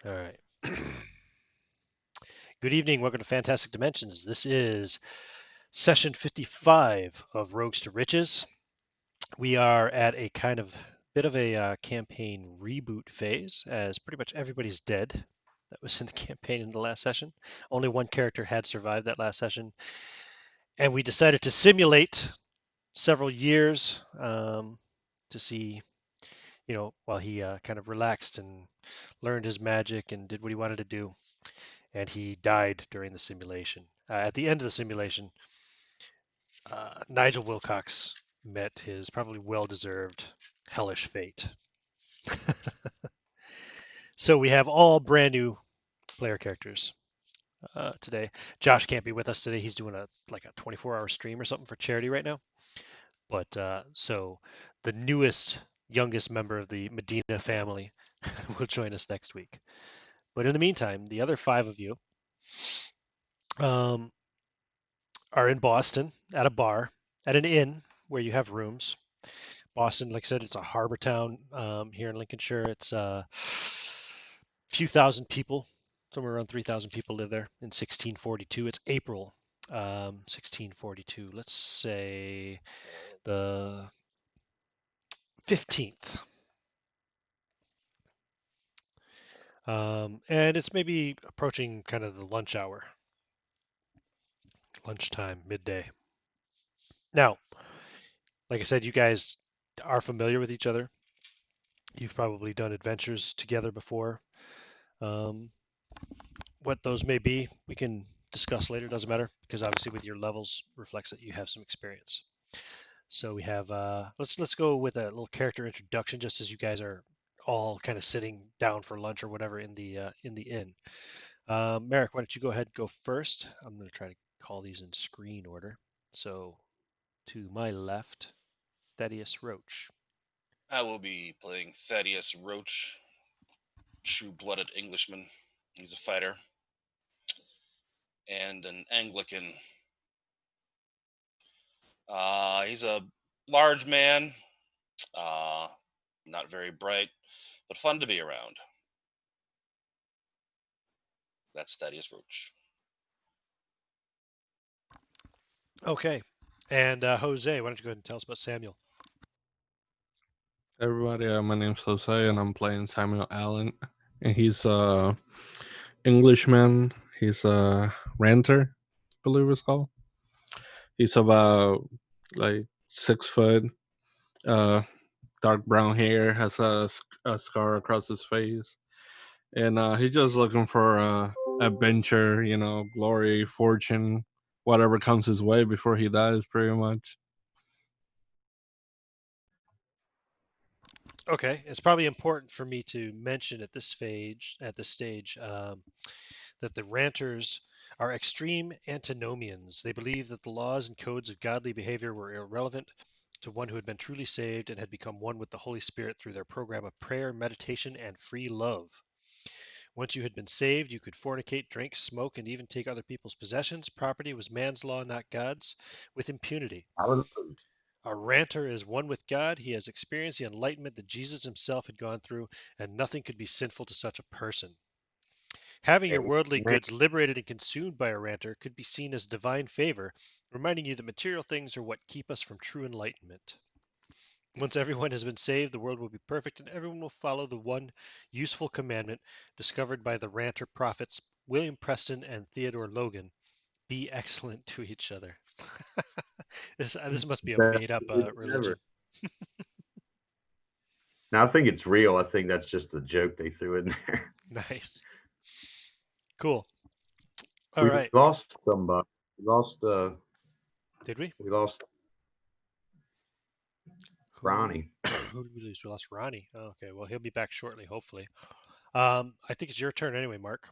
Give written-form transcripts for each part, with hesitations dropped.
All right. Good evening. Welcome to Fantastic Dimensions. This is session 55 of Rogues to Riches. We are at a kind of bit of a campaign reboot phase, as pretty much everybody's dead that was in the campaign in the last session. Only one character had survived that last session. And we decided to simulate several years to see, while he kind of relaxed and learned his magic and did what he wanted to do. And he died during the simulation. At the end of the simulation, Nigel Wilcox met his probably well-deserved hellish fate. So we have all brand new player characters today. Josh can't be with us today. He's doing a 24-hour stream or something for charity right now. But so the newest, youngest member of the Medina family will join us next week. But in the meantime, the other five of you um, are in Boston at a bar, at an inn where you have rooms. Boston, like I said, it's a harbor town here in Lincolnshire. It's a few thousand people, somewhere around 3,000 people live there in 1642. It's April 1642. Let's say the 15th. And it's maybe approaching kind of the lunch hour, lunchtime, midday. Now, like I said, you guys are familiar with each other. You've probably done adventures together before. Um, what those may be, we can discuss later. Doesn't matter because obviously with your levels reflects that you have some experience. So we have let's go with a little character introduction, just as you guys are all kind of sitting down for lunch or whatever in the inn. Merrick, why don't you go ahead and go first? I'm going to try to call these in screen order. So to my left, Thaddeus Roach. I will be playing Thaddeus Roach, true-blooded Englishman. He's a fighter and an Anglican. He's a large man, uh, not very bright, but fun to be around. That's Thaddeus Roach. Okay. And Jose, why don't you go ahead and tell us about Samuel? Everybody, my name's Jose, and I'm playing Samuel Allen. And he's a Englishman. He's a ranter, I believe it's called. He's about like 6 foot, uh, dark brown hair, has a scar across his face, and he's just looking for adventure, glory, fortune, whatever comes his way before he dies, pretty much. Okay, it's probably important for me to mention at this stage, that the ranters are extreme antinomians. They believe that the laws and codes of godly behavior were irrelevant to one who had been truly saved and had become one with the Holy Spirit through their program of prayer, meditation, and free love. Once you had been saved, you could fornicate, drink, smoke, and even take other people's possessions. Property was man's law, not God's, with impunity. Hallelujah. A ranter is one with God. He has experienced the enlightenment that Jesus himself had gone through, and nothing could be sinful to such a person. Having your worldly Amen. goods liberated and consumed by a ranter could be seen as divine favor, reminding you that material things are what keep us from true enlightenment. Once everyone has been saved, the world will be perfect, and everyone will follow the one useful commandment discovered by the ranter prophets William Preston and Theodore Logan: be excellent to each other. This must be a Best made up religion ever. religion. Now I think it's real. I think that's just a joke they threw in there. Nice. Cool. All We right. lost somebody. We lost. Did we? We lost Who Ronnie. who did we lose? We lost Ronnie. Oh, okay. Well, he'll be back shortly, hopefully. I think it's your turn anyway, Mark.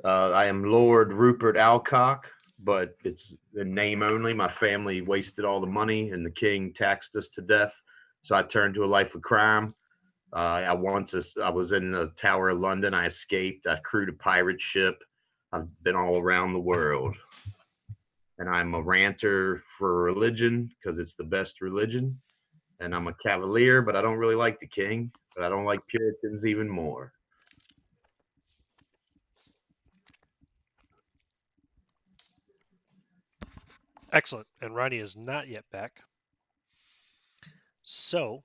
I am Lord Rupert Alcock, but it's the name only. My family wasted all the money, and the king taxed us to death. So I turned to a life of crime. I was in the Tower of London. I escaped. I crewed a pirate ship. I've been all around the world, and I'm a ranter for religion because it's the best religion. and I'm a Cavalier, but I don't really like the king. But I don't like Puritans even more. Excellent. And Ronnie is not yet back. So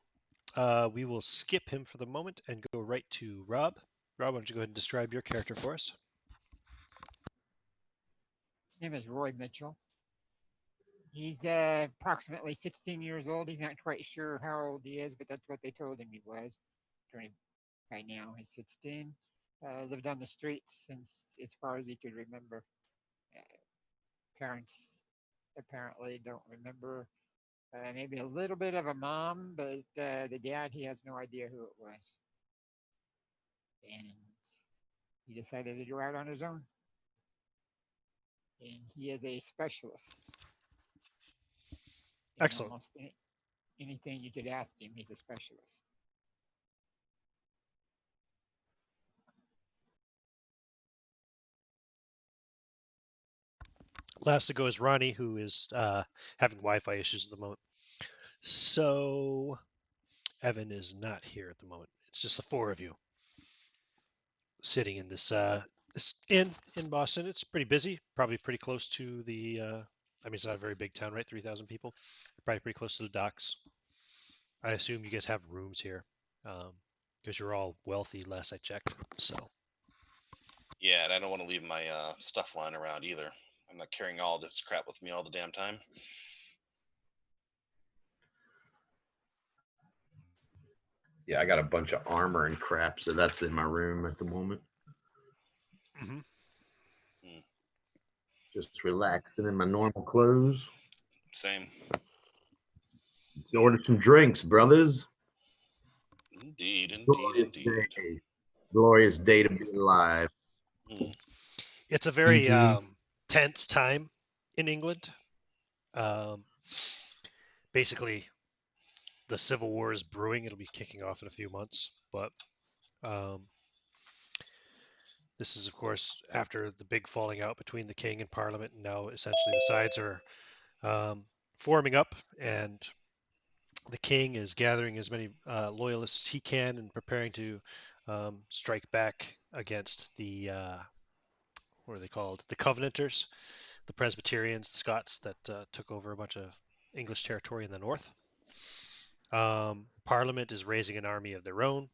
we will skip him for the moment and go right to Rob. Rob, why don't you go ahead and describe your character for us? His name is Roy Mitchell. He's approximately 16 years old. He's not quite sure how old he is, but that's what they told him he was. Right now, he's 16. Lived on the streets since as far as he could remember. Parents apparently don't remember. Maybe a little bit of a mom, but the dad, he has no idea who it was. And he decided to go out on his own. And he is a specialist. In Excellent. almost anything you could ask him, he's a specialist. Last to go is Ronnie, who is having Wi-Fi issues at the moment. So Evan is not here at the moment. It's just the four of you sitting in this inn in Boston. It's pretty busy, probably pretty close to the. I mean, it's not a very big town, right? 3,000 people. Probably pretty close to the docks. I assume you guys have rooms here, because you're all wealthy. Last I checked, so. Yeah, and I don't want to leave my stuff lying around either. I'm not carrying all this crap with me all the damn time. Yeah, I got a bunch of armor and crap, so that's in my room at the moment. Mm-hmm. Just relaxing in my normal clothes. Same. Let's order some drinks, brothers. Indeed. Glorious day to be alive. It's a very Indeed. tense time in England. Basically, the Civil War is brewing. It'll be kicking off in a few months, but this is, of course, after the big falling out between the king and Parliament, and now essentially the sides are forming up, and the king is gathering as many loyalists as he can and preparing to strike back against the what are they called? The Covenanters, the Presbyterians, the Scots that took over a bunch of English territory in the north. Parliament is raising an army of their own,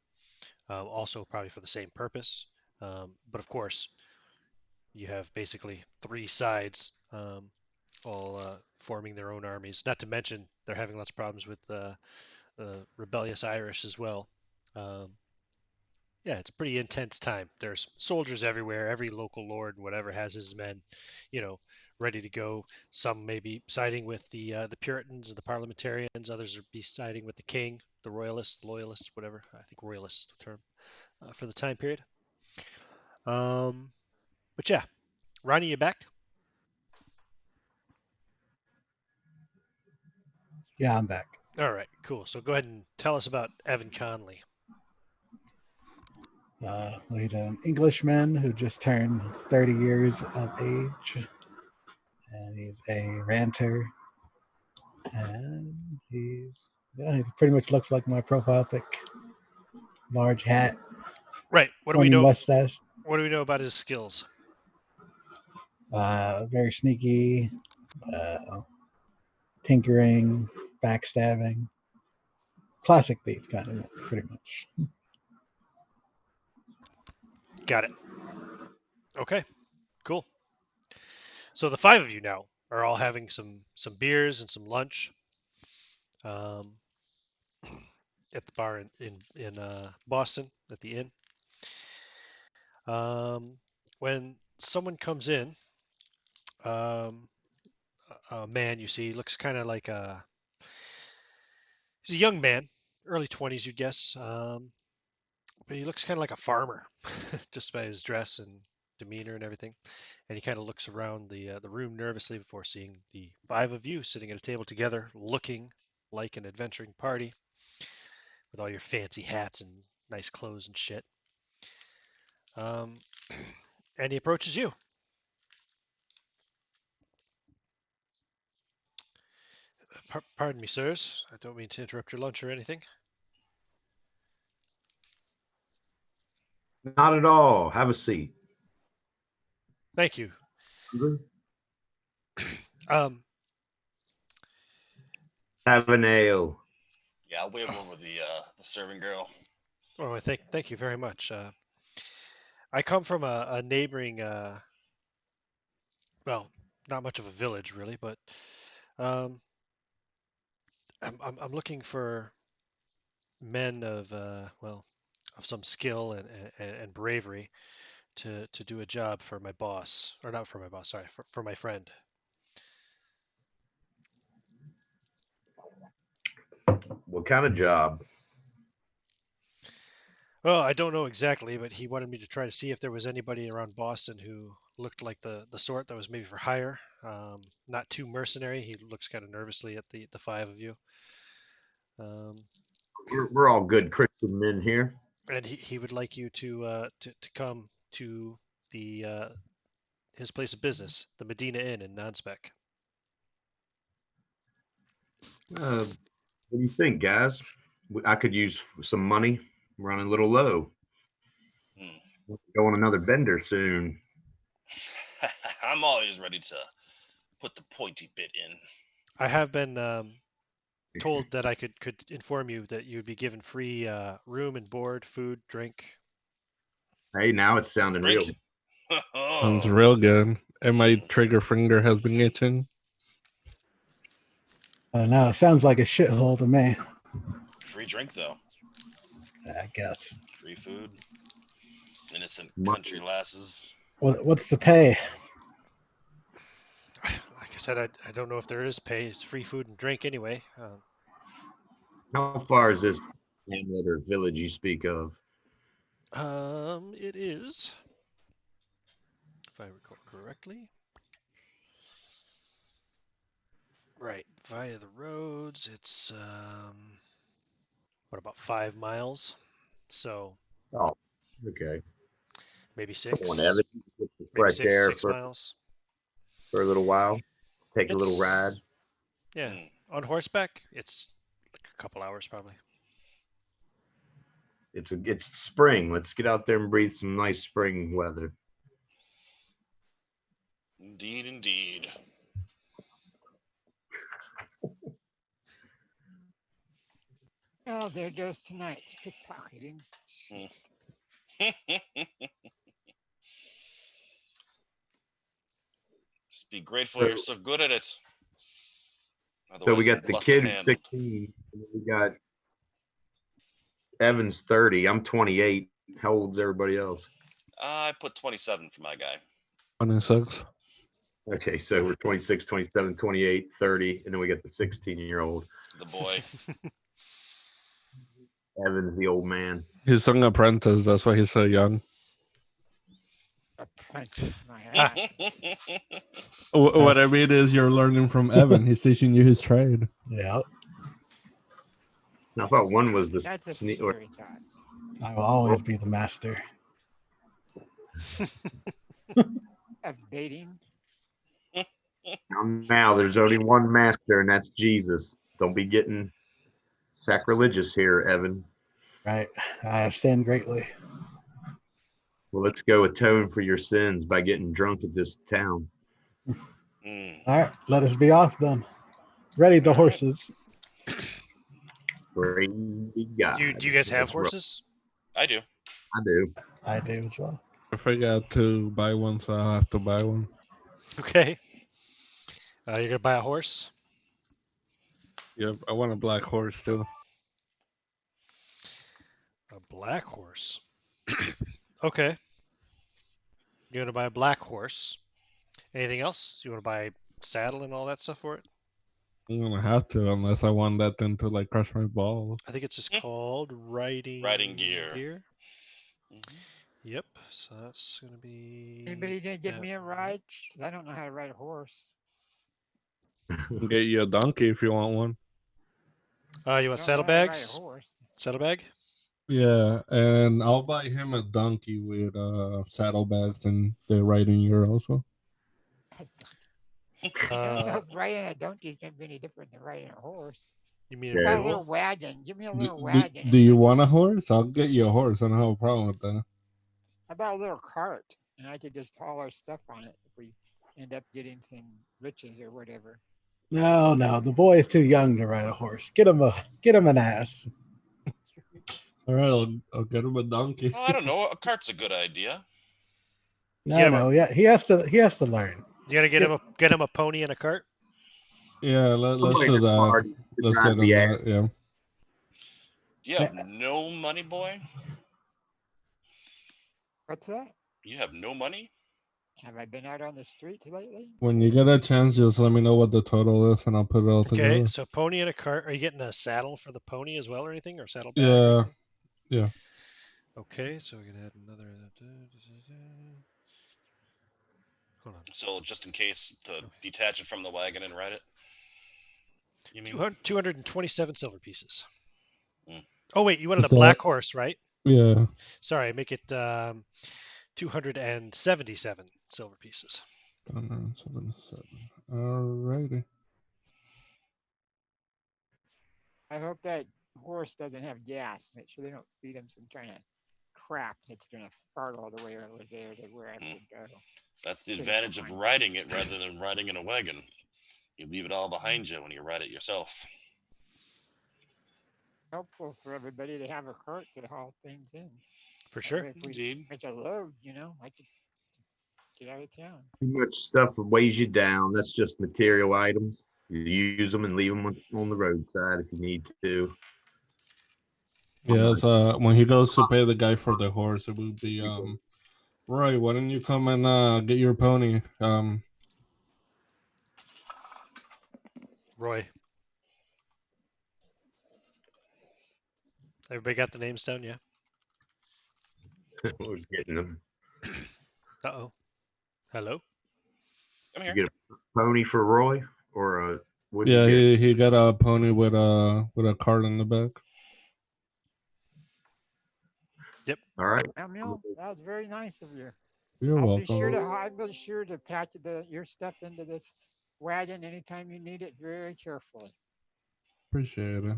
also probably for the same purpose. But of course, you have basically three sides all forming their own armies. Not to mention they're having lots of problems with the rebellious Irish as well. Yeah, it's a pretty intense time. There's soldiers everywhere. Every local lord, whatever, has his men, ready to go. Some may be siding with the Puritans, the Parliamentarians. Others are be siding with the king, the Royalists, loyalists, whatever. I think Royalists is the term for the time period. But yeah, Ronnie, you back? Yeah, I'm back. All right, cool. So go ahead and tell us about Evan Conley. He's an Englishman who just turned 30 years of age, and he's a ranter. And he pretty much looks like my profile pic. Large hat, Right. What do we funny know? mustache, What do we know about his skills? very sneaky, tinkering, backstabbing, classic thief kind of, pretty much. Got it. Okay, cool. So the five of you now are all having some beers and some lunch at the bar in Boston at the inn. When someone comes in, a man you see looks kind of like he's a young man, early 20s, you'd guess, but he looks kind of like a farmer, just by his dress and demeanor and everything. And he kind of looks around the room nervously before seeing the five of you sitting at a table together, looking like an adventuring party with all your fancy hats and nice clothes and shit. And he approaches you. Pardon me, sirs. I don't mean to interrupt your lunch or anything. Not at all. Have a seat. Thank you. Um, Have an ale. Yeah, I'll wave over the serving girl. oh, thank you very much. I come from a neighboring, well, not much of a village really, but um, I'm looking for men of well, of some skill and bravery to do a job for my boss, or not for my boss, sorry, for my friend. What kind of job? Well, I don't know exactly, but he wanted me to try to see if there was anybody around Boston who looked like the sort that was maybe for hire. Not too mercenary. He looks kind of nervously at the five of you. Um, We're all good Christian men here. and he would like you to come to the his place of business, the Medina Inn in Nonspec. What do you think, guys? I could use some money. I'm running a little low. Hmm. Go on another bender soon. I'm always ready to put the pointy bit in. I have been told that I could inform you that you would be given free room and board, food, drink. Hey, now it's sounding real. Drink. Sounds real good. And my trigger finger has been itching. I don't know. Sounds like a shithole to me. Free drink though. I guess. Free food. Innocent Money. country lasses. What's the pay? Like I said, I don't know if there is pay. It's free food and drink anyway. How far is this hamlet or village you speak of? It is, if I recall correctly. Right, via the roads, it's what, about 5 miles? So Oh, okay. maybe Come 6. on, Evan. Get the Maybe fresh six, air 6 for miles. a little while. Take a little It's ride. yeah, Hmm. on horseback, it's like a couple hours probably. It's spring. Let's get out there and breathe some nice spring weather. Indeed, indeed. Oh, there goes tonight's pickpocketing. Just be grateful you're so good at it. So Otherwise, we got you'd the lost a kid who's hand. 16. And we got Evan's 30. I'm 28. How old's everybody else? I put 27 for my guy. 26. Okay, so we're 26, 27, 28, 30, and then we got the 16-year-old. The boy. Evan's the old man. He's an apprentice. That's why he's so young. Apprentice, my ass. What I mean is, you're learning from Evan. He's teaching you his trade. Yeah, I thought one was the That's a sneak. Or, scary thought. I will always be the master. Of baiting. now there's only one master, and that's Jesus. Don't be getting sacrilegious here, Evan. Right. I have sinned greatly. Well, let's go atone for your sins by getting drunk at this town. Hmm. All right, let us be off then. Ready the horses. Praise be God. Do you guys have Let's roll. horses? I do. I do. I do as well. I forgot to buy one, so I'll have to buy one. Okay. You're gonna buy a horse? Yep, I want a black horse too. A black horse. Okay. You're gonna buy a black horse. Anything else? You want to buy saddle and all that stuff for it? I'm gonna have to, unless I want that thing to like crush my balls. I think it's just called riding gear. Mhm. Yep. So that's gonna be. Anybody gonna give that me a one. ride? 'Cause I don't know how to ride a horse. I'll get you a donkey if you want one. You I want don't know how to ride a saddlebags? horse. Saddlebag? Yeah, and I'll buy him a donkey with saddlebags and the riding gear also. Uh, Riding a donkey is gonna be any different than riding a horse. you mean How a about a mule? little wagon? Give me a Do, little do, wagon. do you want a horse? I'll get you a horse. I don't have a problem with that. How about a little cart? And I could just haul our stuff on it if we end up getting some riches or whatever. No, no, the boy is too young to ride a horse. Get him an ass. All right, I'll get him a donkey. Well, I don't know. A cart's a good idea. No, Get him no, yeah, he has to learn. You gotta get him a pony and a cart. Yeah, let's Somebody do in the that. car to Let's drive get the him ass. that. Yeah. You have no money, boy? What's that? You have no money? Have I been out on the streets lately? When you get a chance, just let me know what the total is, and I'll put it all Okay, together. so pony and a cart. Are you getting a saddle for the pony as well, or anything, or saddle bag? Yeah, or anything? yeah. Okay, so we're gonna add another. Hold on. So just in case to detach it from the wagon and ride it? You mean? 227 silver pieces. Mm. Oh wait, you wanted Is a black that- horse, right? Yeah. Sorry, make it 277 silver pieces. 177. Alrighty. I hope that horse doesn't have gas. Make sure they don't feed him some kind of crap that's gonna fart all the way over there to where I have to go. That's the Pretty advantage of fine. riding it rather than riding in a wagon. You leave it all behind you when you ride it yourself. Helpful for everybody to have a cart to haul things in. For That sure. way if we Indeed. make a load, I could get out of town. Too much stuff weighs you down. That's just material items. You use them and leave them on the roadside if you need to. Yeah, when he goes to pay the guy for the horse, it would be Roy, why don't you come and get your pony? Roy. Everybody got the names down, yeah? We're getting them. Uh-oh. Hello? I'm You here. get a pony for Roy, or what do Yeah, you get? he got a pony with a cart in the back. All right. Samuel, that was very nice of you. You're I'll welcome. be sure to pack your stuff into this wagon anytime you need it very carefully. Appreciate it.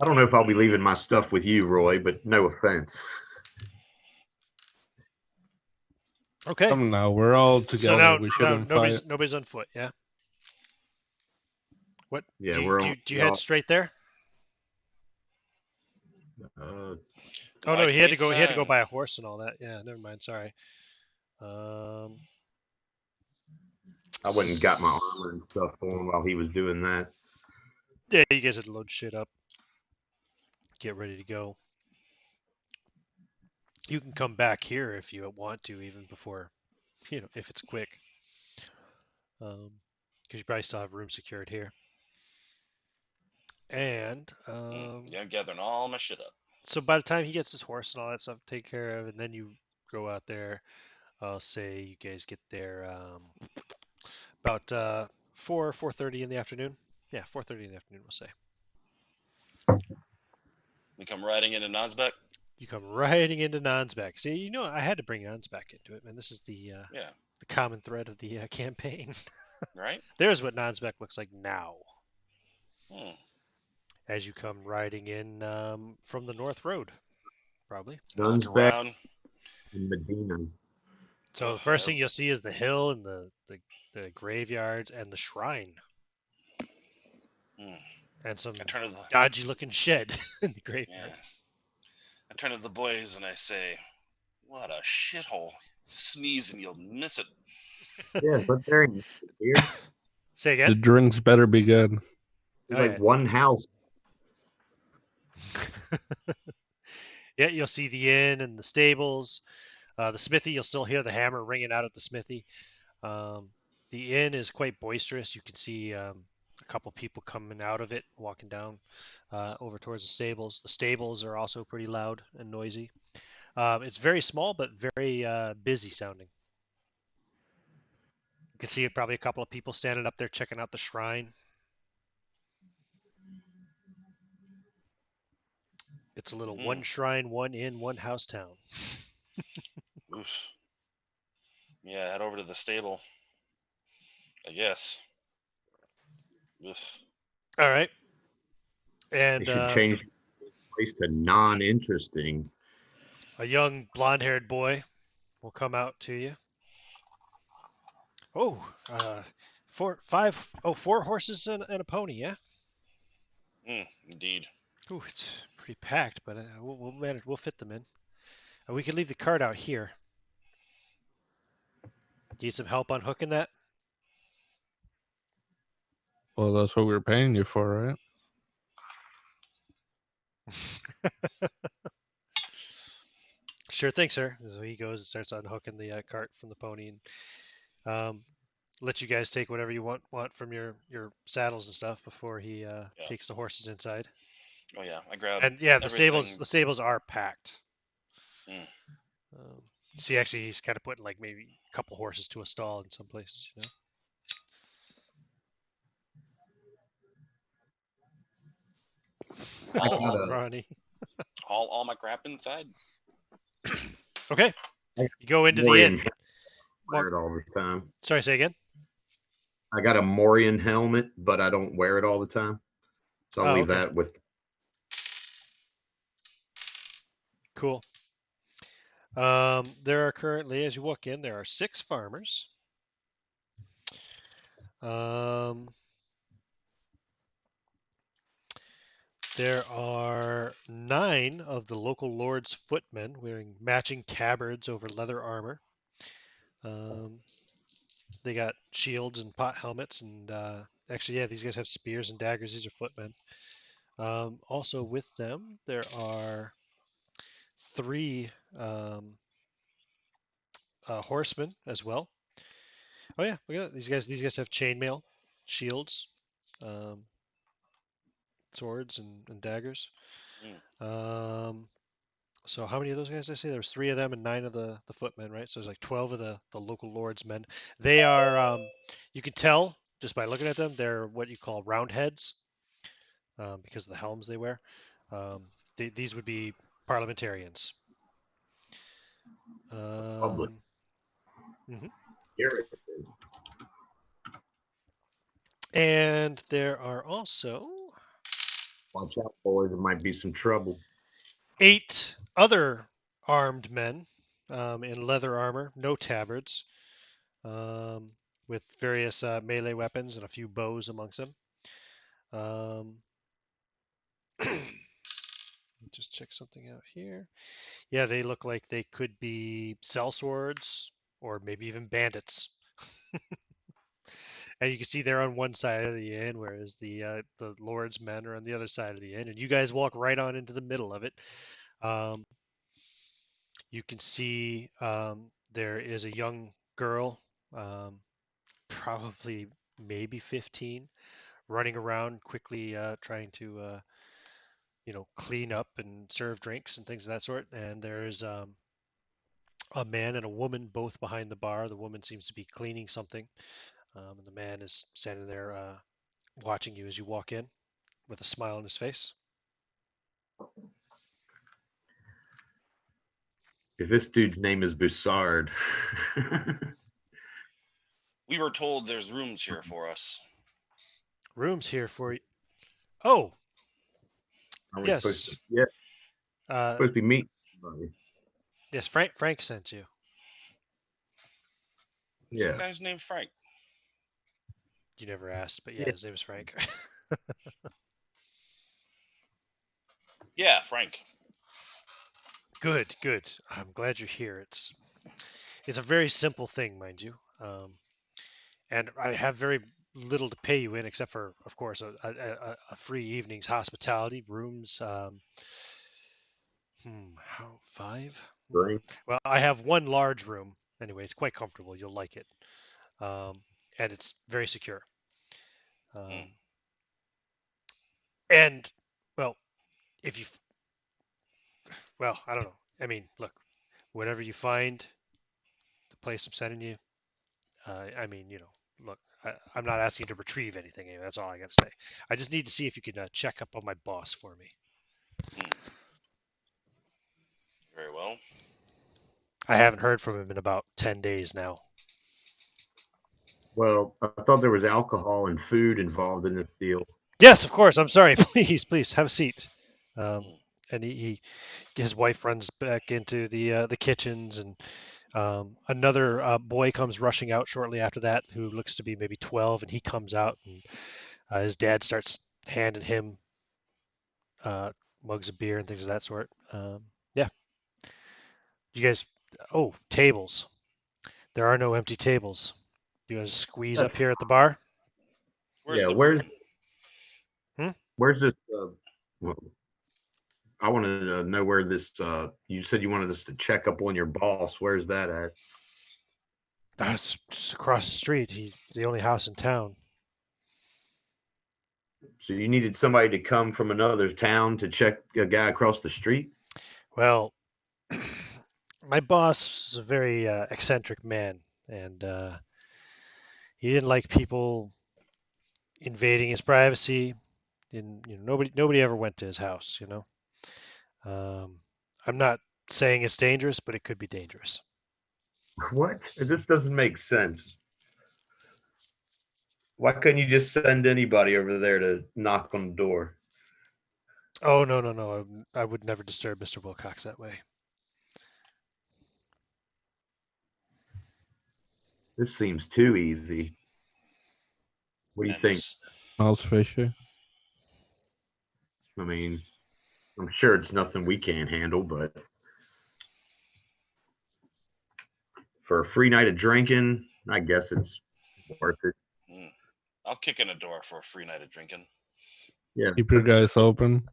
I don't know if I'll be leaving my stuff with you, Roy, but no offense. Okay. Come now, we're all So together. now, We shouldn't fight. nobody's on foot, yeah? What? Yeah, do you, we're do on. you, do you head straight there? Uh, Oh Why no, he had to waste go. He had to go time? buy a horse and all that. Yeah, never mind. Sorry. Um, I went and got my armor and stuff on while he was doing that. yeah, you guys had to load shit up. Get ready to go. You can come back here if you want to, even before, if it's quick. Because you probably still have room secured here. And Yeah, I'm gathering all my shit up. so by the time he gets his horse and all that stuff taken care of, and then you go out there, I'll say you guys get there about 4:30 in the afternoon. Yeah, 4:30 in the afternoon, we'll say. We come riding into Nonsbeck. You come riding into Nonsbeck. See, I had to bring Nonsbeck into it, man. This is the Yeah, the common thread of the campaign. right? There's what Nonsbeck looks like now, Hmm. as you come riding in from the North Road, probably. Look Nonsbeck around. and Medina. So the first thing you'll see is the hill and the graveyard and the shrine, Hmm. and some I turn to the dodgy-looking shed in the graveyard. yeah. I turn to the boys and I say, "What a shithole! Sneeze and you'll miss it." Yeah, but there ain't here. Say The again. drinks better be good. There's Oh, like yeah. one house. Yeah, you'll see the inn and the stables. The smithy, you'll still hear the hammer ringing out at the smithy. The inn is quite boisterous. You can see a couple people coming out of it, walking down over towards the stables. The stables are also pretty loud and noisy. It's very small, but very busy sounding. You can see probably a couple of people standing up there checking out the shrine. It's a little one shrine, one inn, one house town. Oof. Yeah, head over to the stable. I guess. Ugh. All right. They And should change the place to non-interesting. a young blonde-haired boy will come out to you. Oh, four horses and a pony, yeah? Indeed. Ooh, it's pretty packed, but we'll manage. We'll fit them in. We could leave the cart out here. Need some help on hooking that? Well, that's what we're paying you for, right? Sure thing, sir. So he goes and starts unhooking the cart from the pony and let you guys take whatever you want from your saddles and stuff before he takes the horses inside. Oh yeah, I grabbed. And yeah, the everything. stables are packed. Mm. See, actually, he's kind of putting like maybe a couple horses to a stall in some places, you know. All, Ronnie. all my crap inside. Okay. You go into the Morian inn. helmet, wear it all the time. Sorry, say again. I got a Morian helmet, but I don't wear it all the time. So I'll Oh, leave okay. that with. Cool. There are currently, as you walk in, there are 6 farmers. There are 9 of the local lord's footmen wearing matching tabards over leather armor. They got shields and pot helmets, and actually, yeah, these guys have spears and daggers. These are footmen. Also with them, there are 3 horsemen as well. Oh yeah, look at that. These guys have chainmail, shields, um, swords, and daggers. So how many of those guys did I say? There's 3 of them and 9 of the footmen, right? So there's like 12 of the local lord's men. They are, you can tell just by looking at them, they're what you call roundheads because of the helms they wear. These would be parliamentarians. Public. Mhm. Here. And there are also Watch out, boys. There might be some trouble. 8 other armed men in leather armor, no tabards, with various melee weapons and a few bows amongst them. Just check something out here. Yeah, they look like they could be sellswords or maybe even bandits. And you can see they're on one side of the inn, whereas the lord's men are on the other side of the inn, and you guys walk right on into the middle of it. You can see there is a young girl, probably maybe 15, running around quickly trying to clean up and serve drinks and things of that sort. And there's a man and a woman both behind the bar. The woman seems to be cleaning something, and the man is standing there watching you as you walk in with a smile on his face. If this dude's name is Boussard. We were told there's rooms here for us. Rooms here for you. Oh, Are we yes. supposed to, yeah, supposed to be meeting somebody. Yes, Frank sent you. Some Yeah. guy's named Frank. You never asked, but yeah, his name is Frank. Yeah, Frank. Good. I'm glad you're here. It's a very simple thing, mind you, and I have very little to pay you in, except for, of course, a free evening's hospitality, rooms. How 5? Drink. Well, I have one large room. Anyway, it's quite comfortable. You'll like it, and it's very secure. And well, if you, well, I don't know. I mean, look, whatever you find, the place I'm sending you. I mean, look, I'm not asking you to retrieve anything. Anyway, that's all I got to say. I just need to see if you can check up on my boss for me. Very well. I haven't heard from him in about 10 days now. Well, I thought there was alcohol and food involved in this deal. Yes, of course. I'm sorry. Please have a seat. And his wife runs back into the kitchens, and another boy comes rushing out shortly after that, who looks to be maybe 12, and he comes out, and his dad starts handing him mugs of beer and things of that sort. Yeah. You guys, oh, tables. There are no empty tables. You guys squeeze up That's here at the bar? Where's yeah. the Where's Hmm? where's this? Well, I wanted to know where this. You said you wanted us to check up on your boss. Where's that at? It's just across the street. He's the only house in town. So you needed somebody to come from another town to check a guy across the street? Well, my boss is a very eccentric man, and he didn't like people invading his privacy. And nobody ever went to his house. I'm not saying it's dangerous, but it could be dangerous. What? This doesn't make sense. Why couldn't you just send anybody over there to knock on the door? Oh no! I would never disturb Mr. Wilcox that way. This seems too easy. What do you and think? Miles Fisher. I mean, I'm sure it's nothing we can't handle, but for a free night of drinking, I guess it's worth it. I'll kick in a door for a free night of drinking. Yeah, Keep your guys open.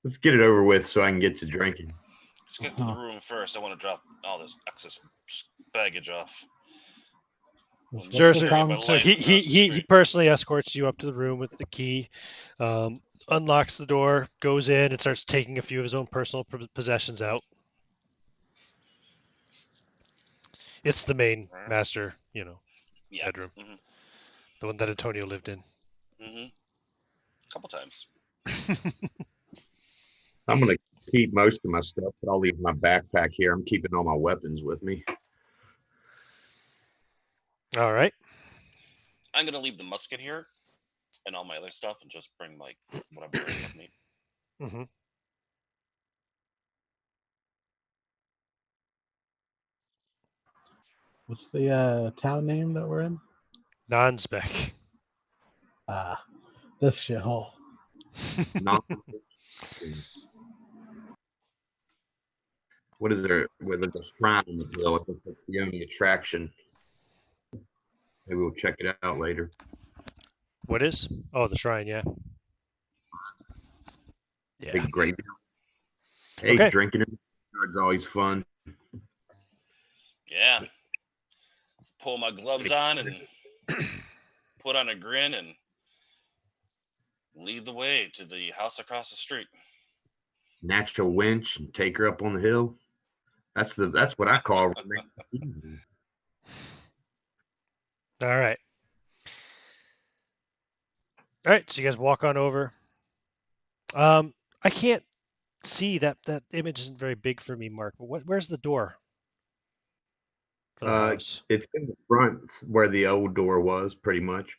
let's get it over with so I can get to drinking. Let's get to the room first. I want to drop all this excess baggage off. What's Sure, the sir. town- My So life he across he the he, he street. personally escorts you up to the room with the key, unlocks the door, goes in, and starts taking a few of his own personal possessions out. It's the main master, Yeah. bedroom, the one that Antonio lived in. A couple times. I'm gonna keep most of my stuff, but I'll leave my backpack here. I'm keeping all my weapons with me. All right. I'm gonna leave the musket here and all my other stuff, and just bring like what I'm bringing with me. Mm-hmm. What's the town name that we're in? Non-spec. This shithole. Not what is there? Where there's a shrine in the hill. It's the only attraction. Maybe we'll check it out later. What is? Oh, the shrine. Yeah. Yeah. Big graveyard. Hey, Okay. drinking in the backyard's always fun. Yeah. Let's pull my gloves on and put on a grin and lead the way to the house across the street. Snatch a winch and take her up on the hill. That's what I call. All right. All right. So you guys walk on over. I can't see that image isn't very big for me, Mark. But where's the door for the house? It's in the front where the old door was, pretty much.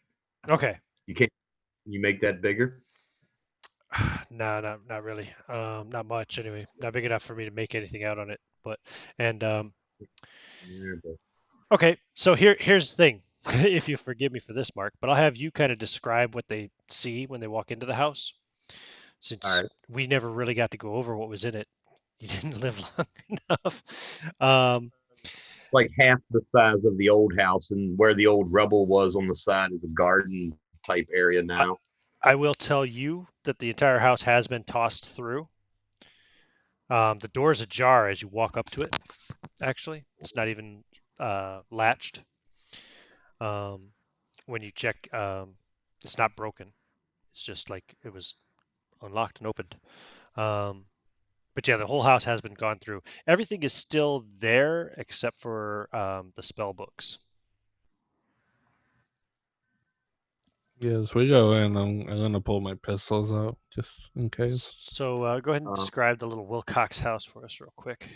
Okay. Can you make that bigger? No, not really. Not much anyway. Not big enough for me to make anything out on it. Yeah, but Okay. So here's the thing. If you forgive me for this, Mark, but I'll have you kind of describe what they see when they walk into the house, since all right. we never really got to go over what was in it. You didn't live long enough. Like half the size of the old house, and where the old rubble was on the side is a garden type area now. I will tell you that the entire house has been tossed through. The door is ajar as you walk up to it. Actually, it's not even latched. When you check, it's not broken. It's just like it was unlocked and opened. But yeah, the whole house has been gone through. Everything is still there except for the spell books. Yes, we go in. I'm gonna pull my pistols out just in case. So go ahead and describe the little Wilcox house for us real quick.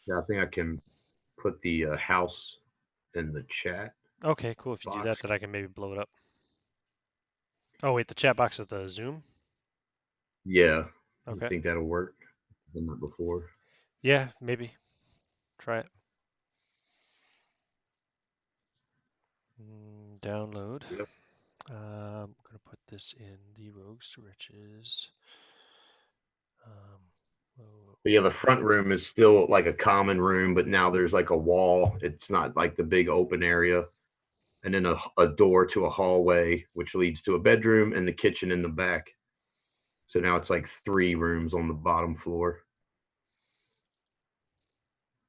Yeah, I think I can put the house in the chat. Okay, cool. If you do that, box. then I can maybe blow it up. Oh wait, the chat box at the Zoom. Yeah. You Okay. think that'll work? Done that before. Yeah, maybe. Try it. Download. Yep. I'm gonna put this in the Rogues to Riches. Whoa. But yeah, the front room is still like a common room, but now there's like a wall. It's not like the big open area. And then a door to a hallway, which leads to a bedroom and the kitchen in the back. So now it's like 3 rooms on the bottom floor.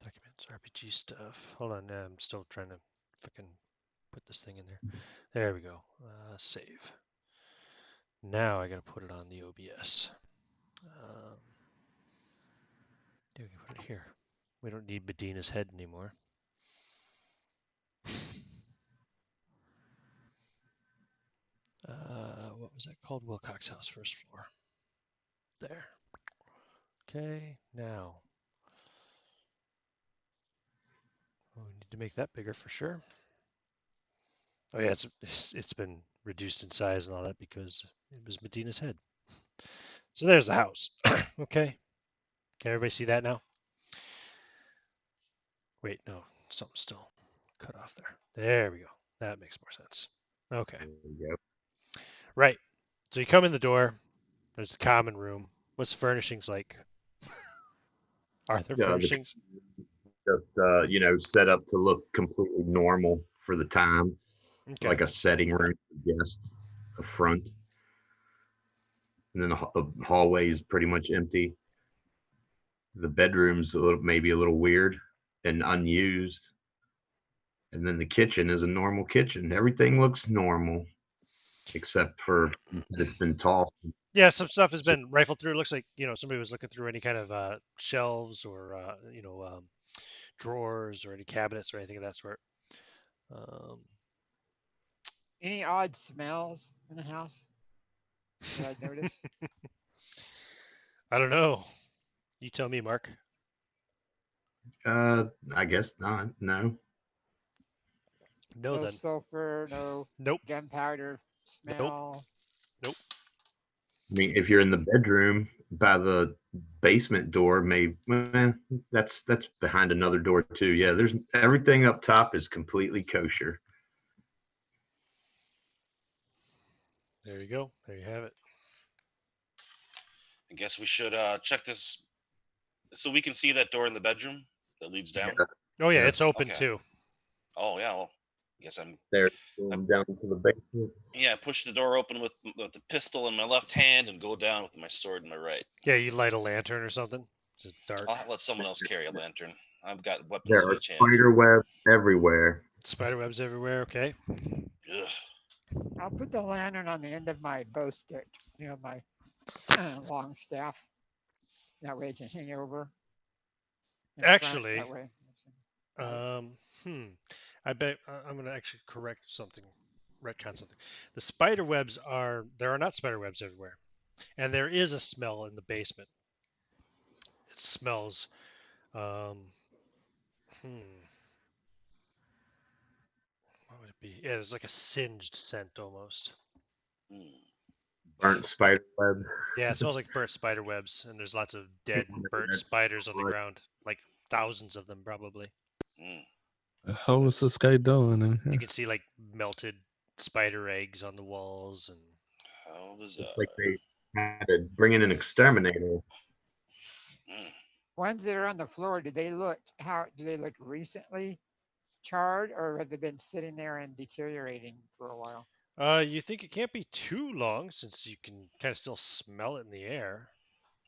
Documents, RPG stuff. Hold on, I'm still trying to fucking put this thing in there. There we go. Save. Now I gotta put it on the OBS. We can put it here. We don't need Medina's head anymore. What was that called? Wilcox House, first floor. There. Okay, now. Oh, we need to make that bigger for sure. Oh yeah, it's been reduced in size and all that because it was Medina's head. So there's the house. Okay. Can everybody see that now? Wait, no, something's still cut off there. There we go. That makes more sense. Okay. There we go. Right. So you come in the door. There's the common room. What's the furnishings like? Are there The furnishings? just set up to look completely normal for the time. Okay. Like a setting room for guests, a front. And then the hallway is pretty much empty. The bedroom's maybe a little weird and unused. And then the kitchen is a normal kitchen. Everything looks normal except for it's been tossed. Yeah, some stuff has So been rifled through. It looks like somebody was looking through any kind of shelves or drawers or any cabinets or anything of that sort. Any odd smells in the house that I noticed? I don't know. You tell me, Mark. I guess not. No. No, No then. sulfur, no Nope. gunpowder smell. Nope. I mean, if you're in the bedroom by the basement door, maybe that's behind another door too. Yeah, there's everything up top is completely kosher. There you go. There you have it. I guess we should check this so we can see that door in the bedroom that leads down. Yeah. Oh yeah, Yeah. it's open Okay. too. Oh yeah, well, I guess I'm There, going down to the basement. yeah. Push the door open with the pistol in my left hand and go down with my sword in my right. Yeah, you light a lantern or something. Just dark. I'll let someone else carry a lantern. I've got weapons There in are each hand. spider webs everywhere. Spider webs everywhere. Okay. Ugh. I'll put the lantern on the end of my bow stick, my long staff. That way it can hang over. in front, Actually, that way. I bet I'm going to actually correct something, retcon something. The spider webs there are not spider webs everywhere, and there is a smell in the basement. It smells. What would it be? Yeah, there's like a singed scent almost. Hmm. Burnt spider webs. Yeah, it smells like burnt spider webs, and there's lots of dead and burnt That's spiders on the right. ground, like thousands of them probably. Hmm. How is this guy doing in You here? can see like melted spider eggs on the walls, and How was It's like they had to bring in an exterminator. Ones that are on the floor, do they look recently charred, or have they been sitting there and deteriorating for a while? you think it can't be too long since you can kind of still smell it in the air.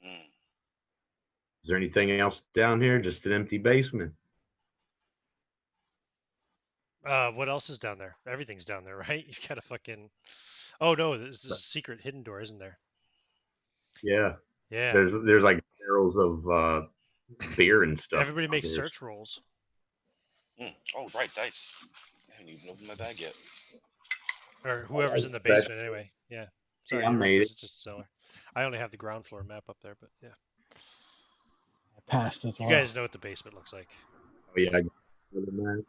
Is there anything else down here? Just an empty basement. What else is down there? Everything's down there, right? You've got a fucking. Oh no, this is a secret hidden door, isn't there? Yeah. Yeah. There's like barrels of beer and stuff. Everybody out makes here. search rolls. Oh, right, dice. I haven't even opened my bag yet. Or whoever's in the That's- basement anyway. Yeah. Sorry, I you're right. made This is just a cellar. I only have the ground floor map up there, but yeah. I passed as You well. guys know what the basement looks like. Oh yeah. I got it.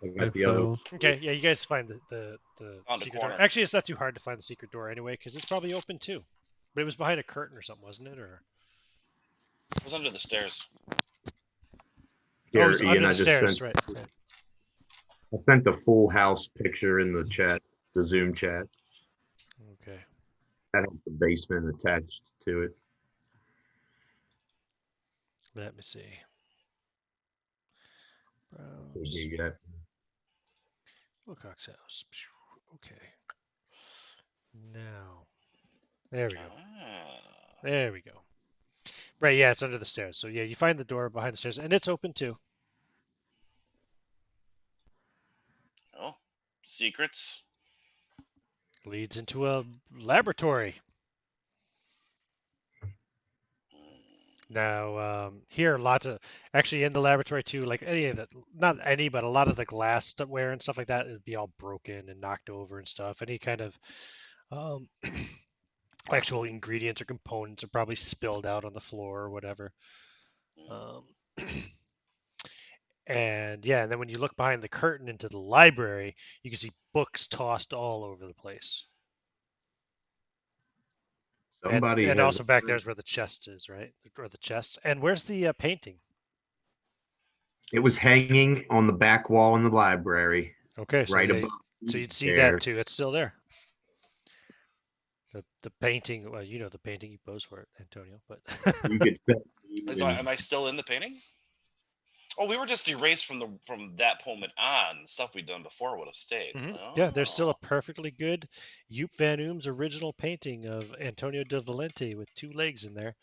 I I got the other. failed. Okay, yeah, you guys find the On the secret door. corner. Actually, it's not too hard to find the secret door anyway, because it's probably open too. But it was behind a curtain or something, wasn't it? Or It was under the stairs. oh, it Here, was Ian, under I the just stairs, sent. right? I sent the full house picture in the chat, the Zoom chat. Okay. That has the basement attached to it. Let me see. So Browse. you get Wilcox House. Okay. Now, there we go. Ah. There we go. Right, yeah, it's under the stairs. So yeah, you find the door behind the stairs, and it's open too. Oh, secrets. Leads into a laboratory. Now, here, lots of actually in the laboratory too. Like any of the, not any, but a lot of the glassware and stuff like that would be all broken and knocked over and stuff. Any kind of um, actual ingredients or components are probably spilled out on the floor or whatever. Um, and yeah, and then when you look behind the curtain into the library, you can see books tossed all over the place. somebody And has. also back there's where the chest is, right? Or the chest. And where's the painting? It was hanging on the back wall in the library, Okay, so right yeah, above. so you'd see there. that too. It's still there. The painting. Well, you know the painting. You pose for it, Antonio. But You could set Am I still in the painting? Oh, we were just erased from that moment on. The stuff we'd done before would have stayed. yeah, there's still a Oh. perfectly good Joop Van Oom's original painting of Antonio de Valente with 2 legs in there,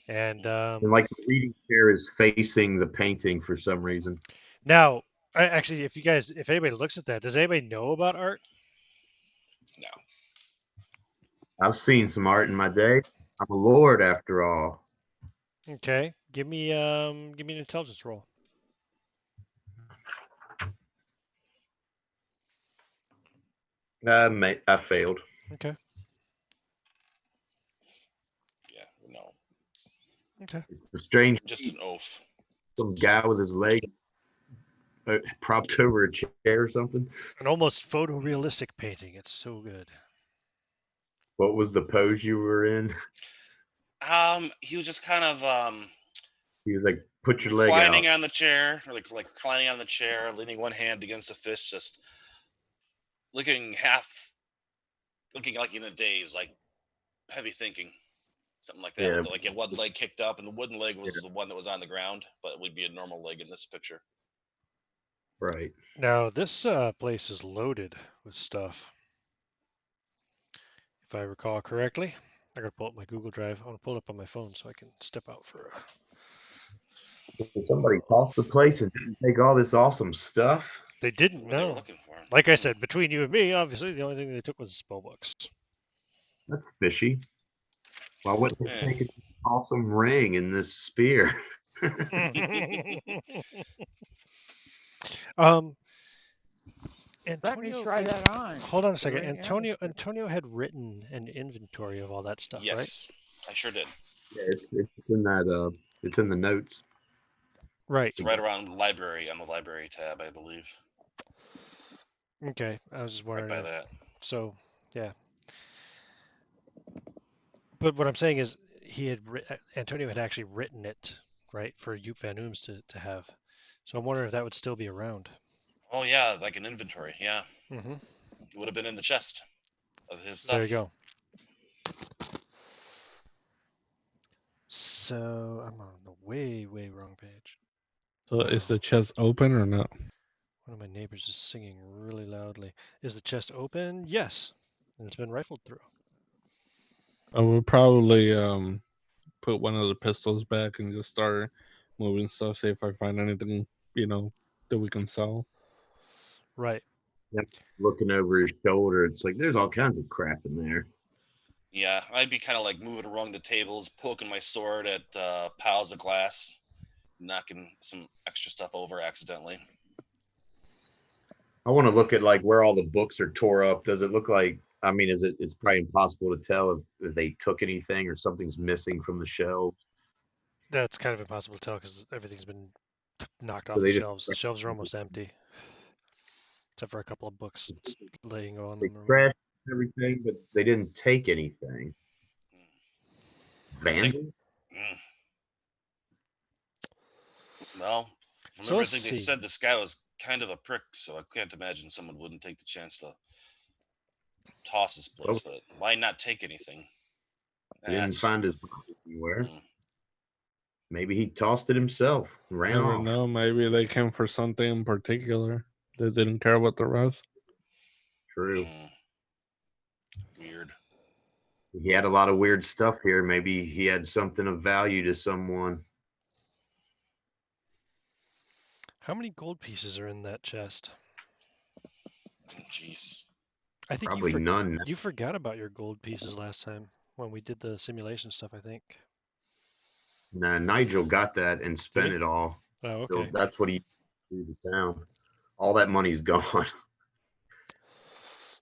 and and like the reading chair is facing the painting for some reason. now actually, if anybody looks at that, does anybody know about art? No. I've seen some art in my day. I'm a lord after all. Okay, give me an intelligence roll. I failed. Okay. Yeah. No. Okay. It's a strange. Just an oath. Some guy with his leg propped over a chair or something. An almost photorealistic painting. It's so good. What was the pose you were in? He was just kind of He was like, "Put your leg out." reclining on the chair, or like reclining on the chair, leaning one hand against a fist, just looking like in a daze, like heavy thinking, something like that. Yeah. With, like one leg kicked up, and the wooden leg was the one that was on the ground, but it would be a normal leg in this picture. Right. Now this place is loaded with stuff. If I recall correctly, I gotta pull up my Google Drive. I want to pull it up on my phone so I can step out for a. Somebody tossed the place and didn't take all this awesome stuff. They didn't What they were know. looking for. Like I said, between you and me, obviously the only thing they took was the spell books. That's fishy. Why wouldn't they Eh. take an awesome ring in this spear? Let me Antonio, try that on. hold on a second. Doing Antonio had written an inventory of all that stuff, right? Yes, I sure did. Yeah, it's in that. It's in the notes. Right. It's right around library on the library tab, I believe. Okay. I was just Right wondering. by that. So, yeah. But what I'm saying is, Antonio had actually written it, right, for Joop Van Ooms to have. So I'm wondering if that would still be around. Oh yeah, like an inventory. Yeah, Mm-hmm. it would have been in the chest of his stuff. There you go. So I'm on the way wrong page. So is the chest open or not? One of my neighbors is singing really loudly. Is the chest open? Yes. And it's been rifled through. I would probably put one of the pistols back and just start moving stuff. See if I find anything, that we can sell. Right. Looking over his shoulder, it's like there's all kinds of crap in there. Yeah, I'd be kind of like moving around the tables, poking my sword at piles of glass, knocking some extra stuff over accidentally. I want to look at like where all the books are tore up. Does it look like? I mean, it's probably impossible to tell if they took anything or something's missing from the shelves. That's kind of impossible to tell because everything's been knocked So off they the just- shelves. The shelves are almost empty. except for a couple of books laying on. They or whatever. crashed everything, but they didn't take anything. I think- Vandals? Mm. Well, from So let's everything they see. said, this guy was kind of a prick, so I can't imagine someone wouldn't take the chance to toss his place. But why not take anything? He didn't That's- find his body anywhere. Mm. Maybe he tossed it himself and ran Never off. know. Maybe they came for something in particular. They didn't care about the rest. True. Mm. Weird. He had a lot of weird stuff here. Maybe he had something of value to someone. How many gold pieces are in that chest? Jeez. I think Probably none. you forgot about your gold pieces last time when we did the simulation stuff, I think. Nah, Nigel got that and spent he? it all. Oh, So okay. that's what he threw the town. All that money's gone.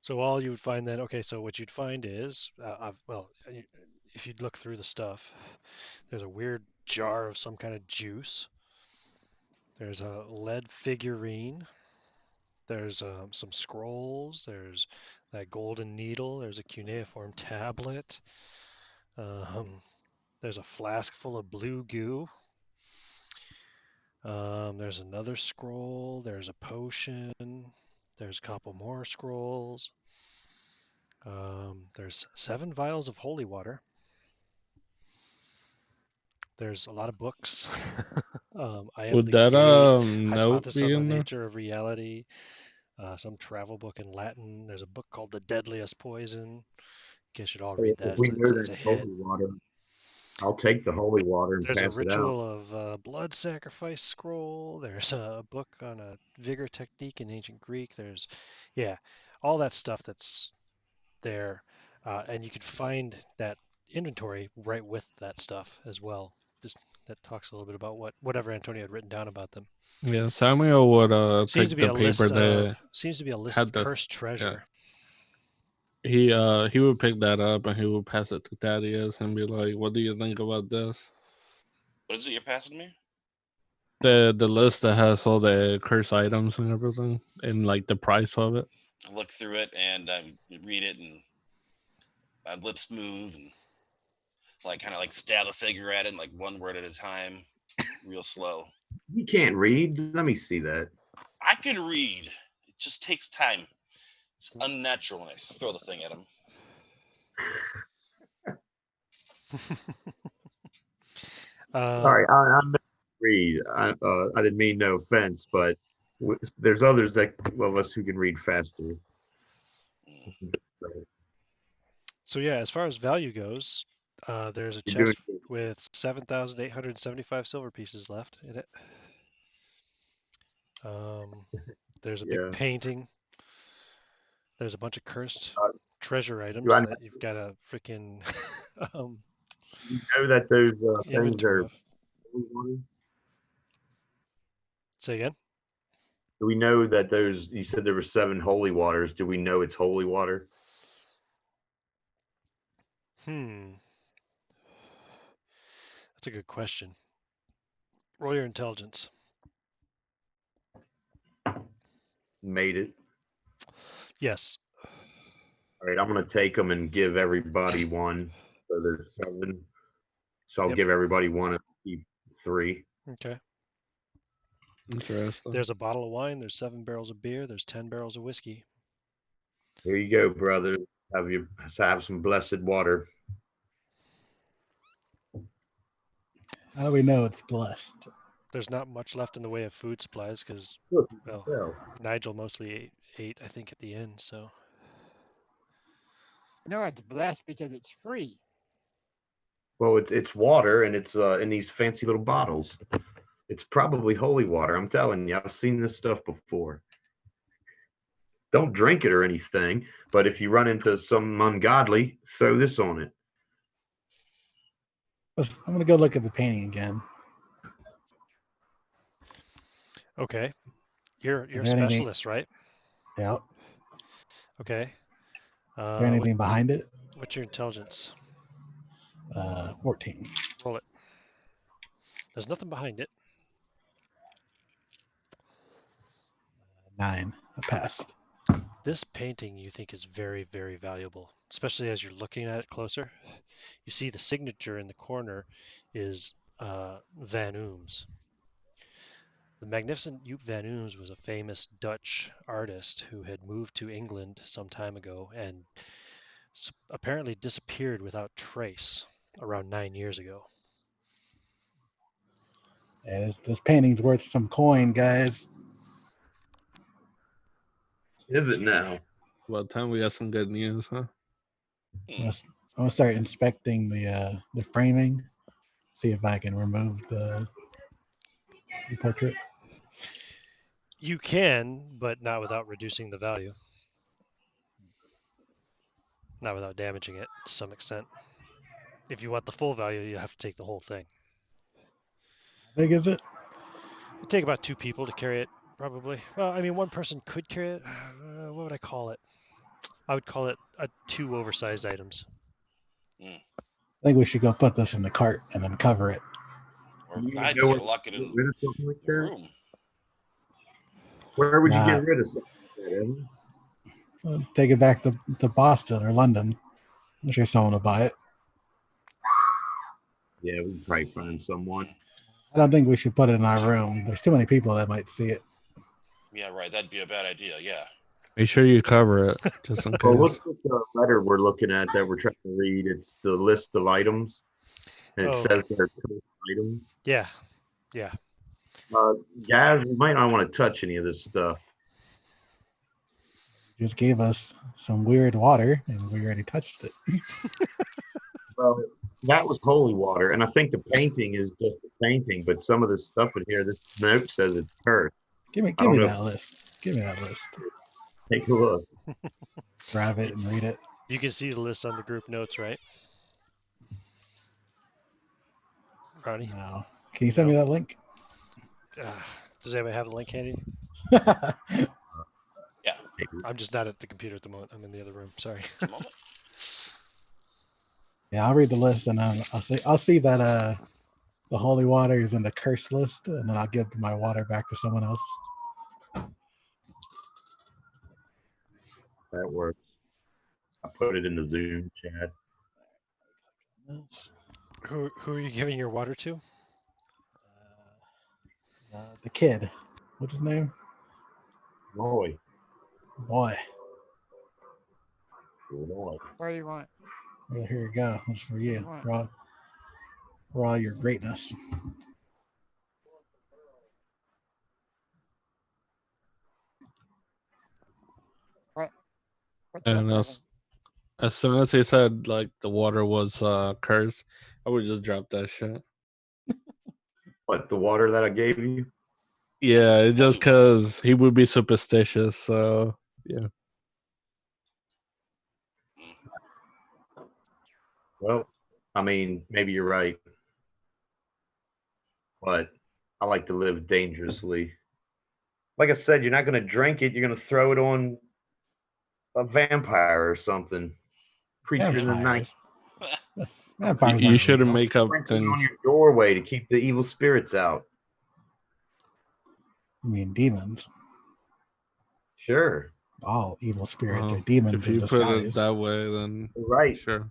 So all you would find then, okay, so what you'd find is, if you'd look through the stuff, there's a weird jar of some kind of juice. There's a lead figurine. There's some scrolls. There's that golden needle. There's a cuneiform tablet. There's a flask full of blue goo. There's another scroll. There's a potion. There's a couple more scrolls. There's 7 vials of holy water. There's a lot of books. I am Would the that Gate, note Hypothesis be on the in there? Nature of Reality, some travel book in Latin. There's a book called The Deadliest Poison. You should all read that. If we know It's a that's hit. holy water, I'll take the holy water and There's a pass it out. ritual of blood sacrifice scroll. There's a book on a vigor technique in ancient Greek. There's, yeah, all that stuff that's there. And you can find that inventory right with that stuff as well. Just that talks a little bit about whatever Antonio had written down about them. Yeah, Samuel would Seems to take be the a list paper of that seems to be a list had of the- cursed treasure. he would pick that up and he would pass it to Thaddeus and be like, "What do you think about this?" What is it you're passing me? The list that has all the curse items and everything, and like the price of it. I look through it and I read it, and my lips move and like kind of like stab a figure at it, like one word at a time, real slow. You can't read. Let me see that. I can read. It just takes time. It's unnatural when I throw the thing at him. Sorry, I meant to read. I didn't mean no offense, but there's others of us who can read faster. So yeah, as far as value goes, there's a You're chest doing with 7,875 silver pieces left in it. There's a big Yeah. painting. There's a bunch of cursed treasure items I- that you've got a freaking You know that those things inventory are of. holy water? Say again? Do we know that those? You said there were 7 holy waters. Do we know it's holy water? That's a good question. Roll your intelligence. Made it. Yes. All right, I'm gonna take them and give everybody one. So there's 7. So I'll Yep. give everybody one and keep 3. Okay. Interesting. There's a bottle of wine. There's 7 barrels of beer. There's 10 barrels of whiskey. Here you go, brother. Have some blessed water. How do we know it's blessed? There's not much left in the way of food supplies because, well, So, Nigel mostly ate, I think, at the end. So No, it's blessed because it's free. well, it's water and it's in these fancy little bottles. It's probably holy water. I'm telling you, I've seen this stuff before. Don't drink it or anything, but if you run into some ungodly, throw this on it. I'm gonna go look at the painting again. okay, you're a there anything- specialist, right? Yeah. Okay. Is there anything behind it? What's your intelligence? 14. Roll it. There's nothing behind it. 9. I passed. This painting you think is very, very valuable, especially as you're looking at it closer. You see the signature in the corner is Van Ooms. The magnificent Joop van Ooms was a famous Dutch artist who had moved to England some time ago and apparently disappeared without trace around 9 years ago. Yeah, this painting's worth some coin, guys. Is it now? About time we got some good news, huh? I'm gonna start inspecting the framing, see if I can remove the portrait. You can, but not without reducing the value. Not without damaging it to some extent. If you want the full value, you have to take the whole thing. How big is it? It'd take about 2 people to carry it, probably. Well, I mean, one person could carry it. What would I call it? I would call it 2 oversized items. I think we should go put this in the cart and then cover it. Or You I'd know say where lock it to get in rid of something like your that? room. Where would you Nah. get rid of something like that, Evan? Take it back to Boston or London. I'm sure someone will buy it. Yeah, we can probably find someone. I don't think we should put it in our room. There's too many people that might see it. Yeah, right. That'd be a bad idea. Yeah. Make sure you cover it just in Well, case. what's this letter we're looking at that we're trying to read? It's the list of items, and it Oh. says they're cursed items. Yeah. Guys, we might not want to touch any of this stuff. Just gave us some weird water, and we already touched it. Well, that was holy water, and I think the painting is just a painting, but some of this stuff in here, this note says it's cursed. Give me don't know. that list. Give me that list. Take a look. Grab it and read it. You can see the list on the group notes, right? Ronnie? No. Can you send me that link? Does anybody have the link handy? Yeah. I'm just not at the computer at the moment. I'm in the other room. Sorry. Just a moment. Yeah, I'll read the list and then I'll see that the holy water is in the curse list, and then I'll give my water back to someone else. That works. I put it in the Zoom chat. Who are you giving your water to? The kid. What's his name? Roy. Boy. Roy. What do you want? Well, here you go. That's for you. For all your greatness. What's And up, as soon as he said like the water was cursed, I would just drop that shit. What, the water that I gave you? Yeah, Some it's just holy water. because he would be superstitious. So yeah. Well, I mean, maybe you're right. But I like to live dangerously. Like I said, you're not going to drink it. You're going to throw it on a vampire or something. Creature in the night. Vampires You aren't shouldn't real. make up Sprinkle it things. on your doorway to keep the evil spirits out. I mean, demons. Sure. All evil spirits Well, are demons if in you put disguise. it that way, then You're right. sure.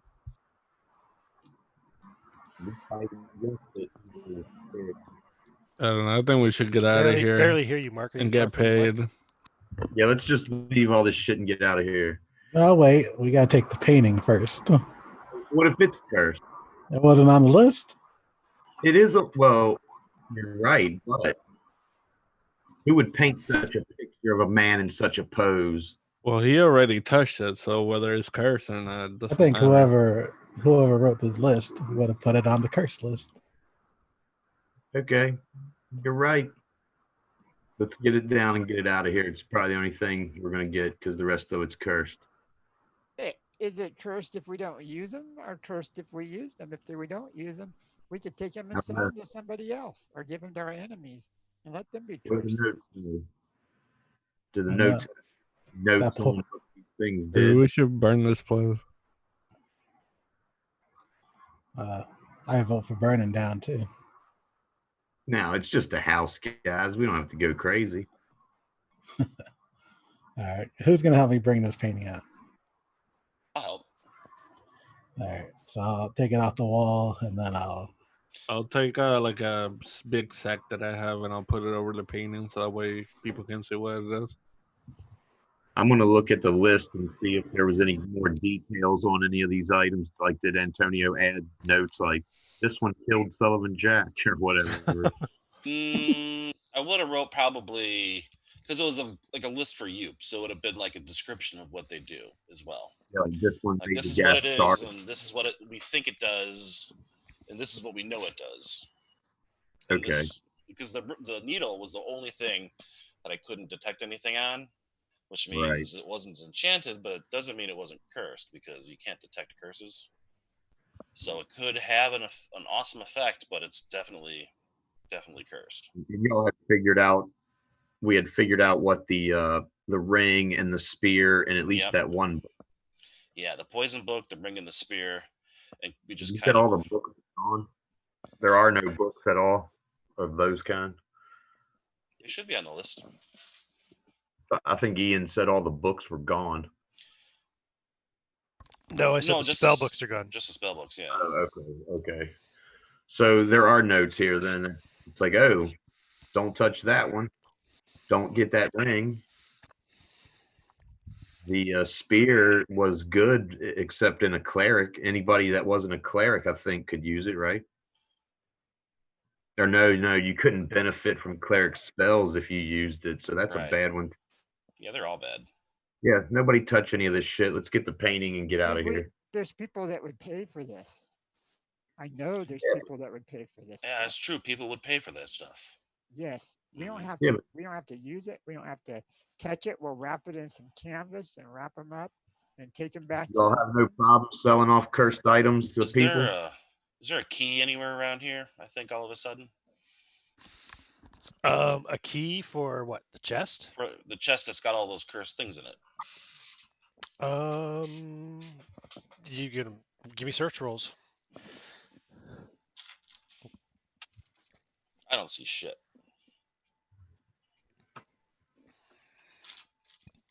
We fight against the evil spirit. I don't know. I think we should get out of here Barely hear you, Mark. Are you and far get from the mic? paid. Yeah, let's just leave all this shit and get out of here. No, wait. We got to take the painting first. What if it's cursed? It wasn't on the list. It is well, you're right, but who would paint such a picture of a man in such a pose? Well, he already touched it, so whether it's cursed or not, I doesn't think matter. whoever wrote this list would have put it on the curse list. Okay, you're right. Let's get it down and get it out of here. It's probably the only thing we're gonna get because the rest of it's cursed. Is it cursed if we don't use them, or cursed if we use them? If we don't use them, we could take them and sell them to somebody else, or give them to our enemies and let them be What do the cursed. notes say? Do the I notes know. notes That on what these things Maybe did? we should burn this place. I vote for burning down too. No, it's just a house, guys. We don't have to go crazy. All right. Who's gonna help me bring this painting out? I'll help. All right. So I'll take it off the wall and then I'll. I'll take like a big sack that I have and I'll put it over the painting so that way people can see what it is. I'm going to look at the list and see if there was any more details on any of these items. Like, did Antonio add notes like this one killed Sullivan Jack or whatever? I would have wrote probably because it was like a list for you, so it would have been like a description of what they do as well. Yeah, like this one Like made this the is what gas it start. is, and this is what we think it does, and this is what we know it does. And Okay. this, because the needle was the only thing that I couldn't detect anything on, which means it wasn't enchanted, but it doesn't mean it wasn't cursed because you can't detect curses. So it could have an awesome effect, but it's definitely cursed. Y'all had figured out. We had figured out what the ring and the spear and at least Yep. that one. Yeah, the poison book, the ring and the spear, and we just You kind said of all the books are gone. There are no books at all of those kind. it should be on the list. So I think Ian said all the books were gone. No, I said No, the just spell the- books are gone. Just the spell books, yeah. Oh, okay. So there are notes here. Then it's like, oh, don't touch that one. Don't get that ring. The spear was good, except in a cleric. Anybody that wasn't a cleric, I think, could use it, right? Or no, you couldn't benefit from cleric spells if you used it. So that's Right. a bad one. Yeah, they're all bad. Yeah, nobody touch any of this shit. Let's get the painting and get out of here. There's people that would pay for this. I know there's people that would pay for this. Yeah, stuff. it's true. People would pay for that stuff. Yes, we don't have Yeah, to. We don't have to use it. We don't have to touch it. We'll wrap it in some canvas and wrap them up and take them back. Y'all have no problem selling off cursed items to Is people? there a key anywhere around here? I think all of a sudden A key for what? The chest? for the chest that's got all those cursed things in it. You can give me search rolls. I don't see shit.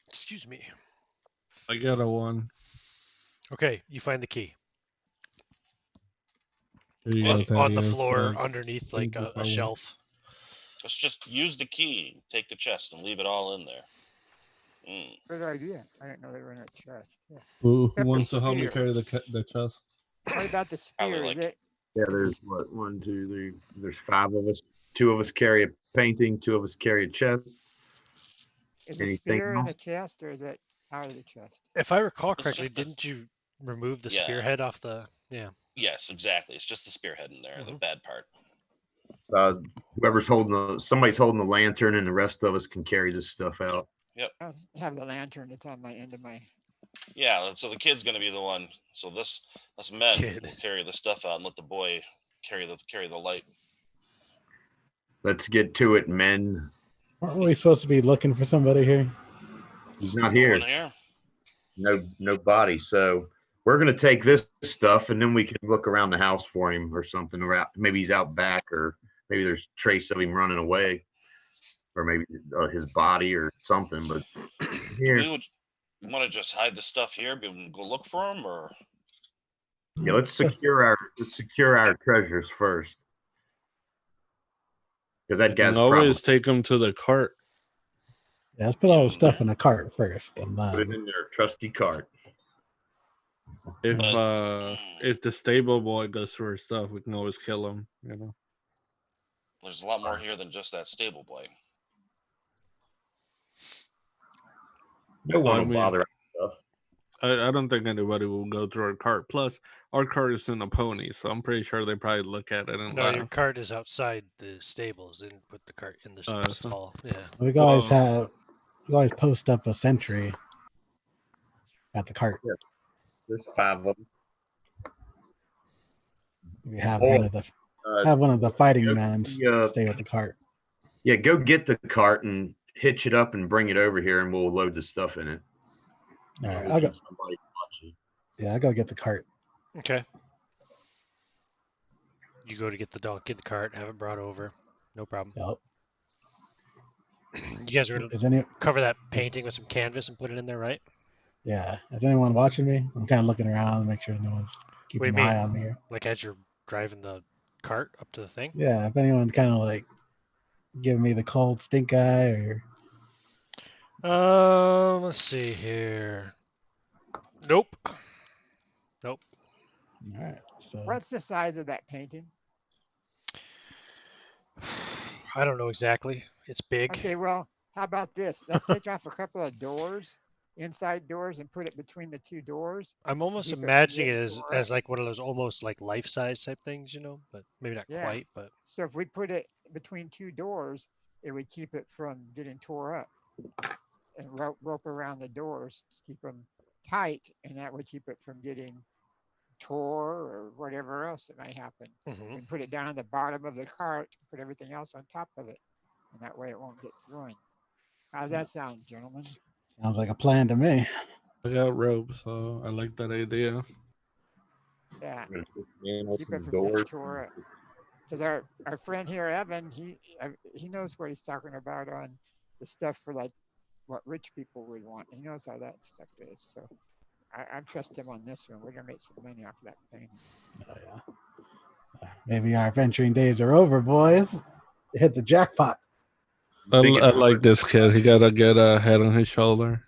Excuse me. I got a 1. Okay, you find the key Here you Well, go, on the Thaddeus. floor underneath like this a my shelf. Let's just use the key, take the chest, and leave it all in there. Good idea. I didn't know they were in a chest. Yes. Who Except the wants to help me spear. carry the chest? What about the Probably spear? like- Is it? Yeah, there's what, 1, 2, 3. There's 5 of us. 2 of us carry a painting. 2 of us carry a chest. Is the Anything spear in the else? chest or is it out of the chest? If I recall It's correctly, just the- didn't you remove the Yeah. spearhead off the? Yeah. Yes, exactly. It's just the spearhead in there, the bad part. Whoever's somebody's holding the lantern, and the rest of us can carry this stuff out. I have the lantern that's on my end of my. Yeah, so the kid's gonna be the one. So this men Kid. will carry the stuff out and let the boy carry the light. Let's get to it, men. Aren't we supposed to be looking for somebody here? He's not No here. one here. No body. So we're gonna take this stuff, and then we can look around the house for him or something. Around, maybe he's out back, or maybe there's trace of him running away, or maybe his body or something. But here, We would want to just hide the stuff here, and go look for him, or yeah, let's secure our treasures first, because that You guy's can probably always take them to the cart. Yeah, let's put all the stuff in the cart first, and put it then in their trusty cart. If the stable boy goes through our stuff, we can always kill him. You know. there's a lot more here than just that stable boy. No one will mean- bother stuff. I don't think anybody will go through our cart. Plus, our cart is in a pony, so I'm pretty sure they probably look at it and No, your laugh. cart is outside the stables. They didn't put the cart in the Oh, stall. Yeah. we always Whoa. post up a sentry at the cart. There's 5 of them. We have Oh, one of the fighting go men see, stay with the cart. Yeah, go get the cart and hitch it up and bring it over here, and we'll load the stuff in it. All right, We I'll go. need somebody watching. Yeah, I'll go get the cart. Okay. You go to get the donkey, the cart, have it brought over. No problem. Yep. You guys are gonna Is any cover that painting with some canvas and put it in there, right? yeah? Is anyone watching me? I'm kind of looking around, make sure no one's What do keeping you an eye mean? on me here. Like as you're driving the cart up to the thing? Yeah, if anyone's kind of like giving me the cold stink eye, or Let's see here. Nope. all right. So What's the size of that painting? I don't know exactly. It's big. Okay, well, how about this? Let's take off a couple of doors, inside doors, and put it between the two doors. I'm almost keep it from imagining it getting as tore up. like one of those almost like life size type things, but maybe not Yeah. quite. But So if we put it between two doors, it would keep it from getting tore up. And rope around the doors to keep them tight, and that would keep it from getting tore or whatever else that might happen. mhm. And put it down on the bottom of the cart, put everything else on top of it, and that way it won't get ruined. How's that sound, gentlemen? sounds like a plan to me. I got rope, so I like that idea. Yeah, I'm gonna put nails keep in it the from getting doors. tore up. Because our friend here, Evan, he knows what he's talking about on the stuff for like what rich people would want. He knows how that stuff is. So I trust him on this one. We're gonna make some money off of that thing. Oh, yeah. Maybe our adventuring days are over, boys. Hit the jackpot. I Biggest like this kid. He got a good head on his shoulder.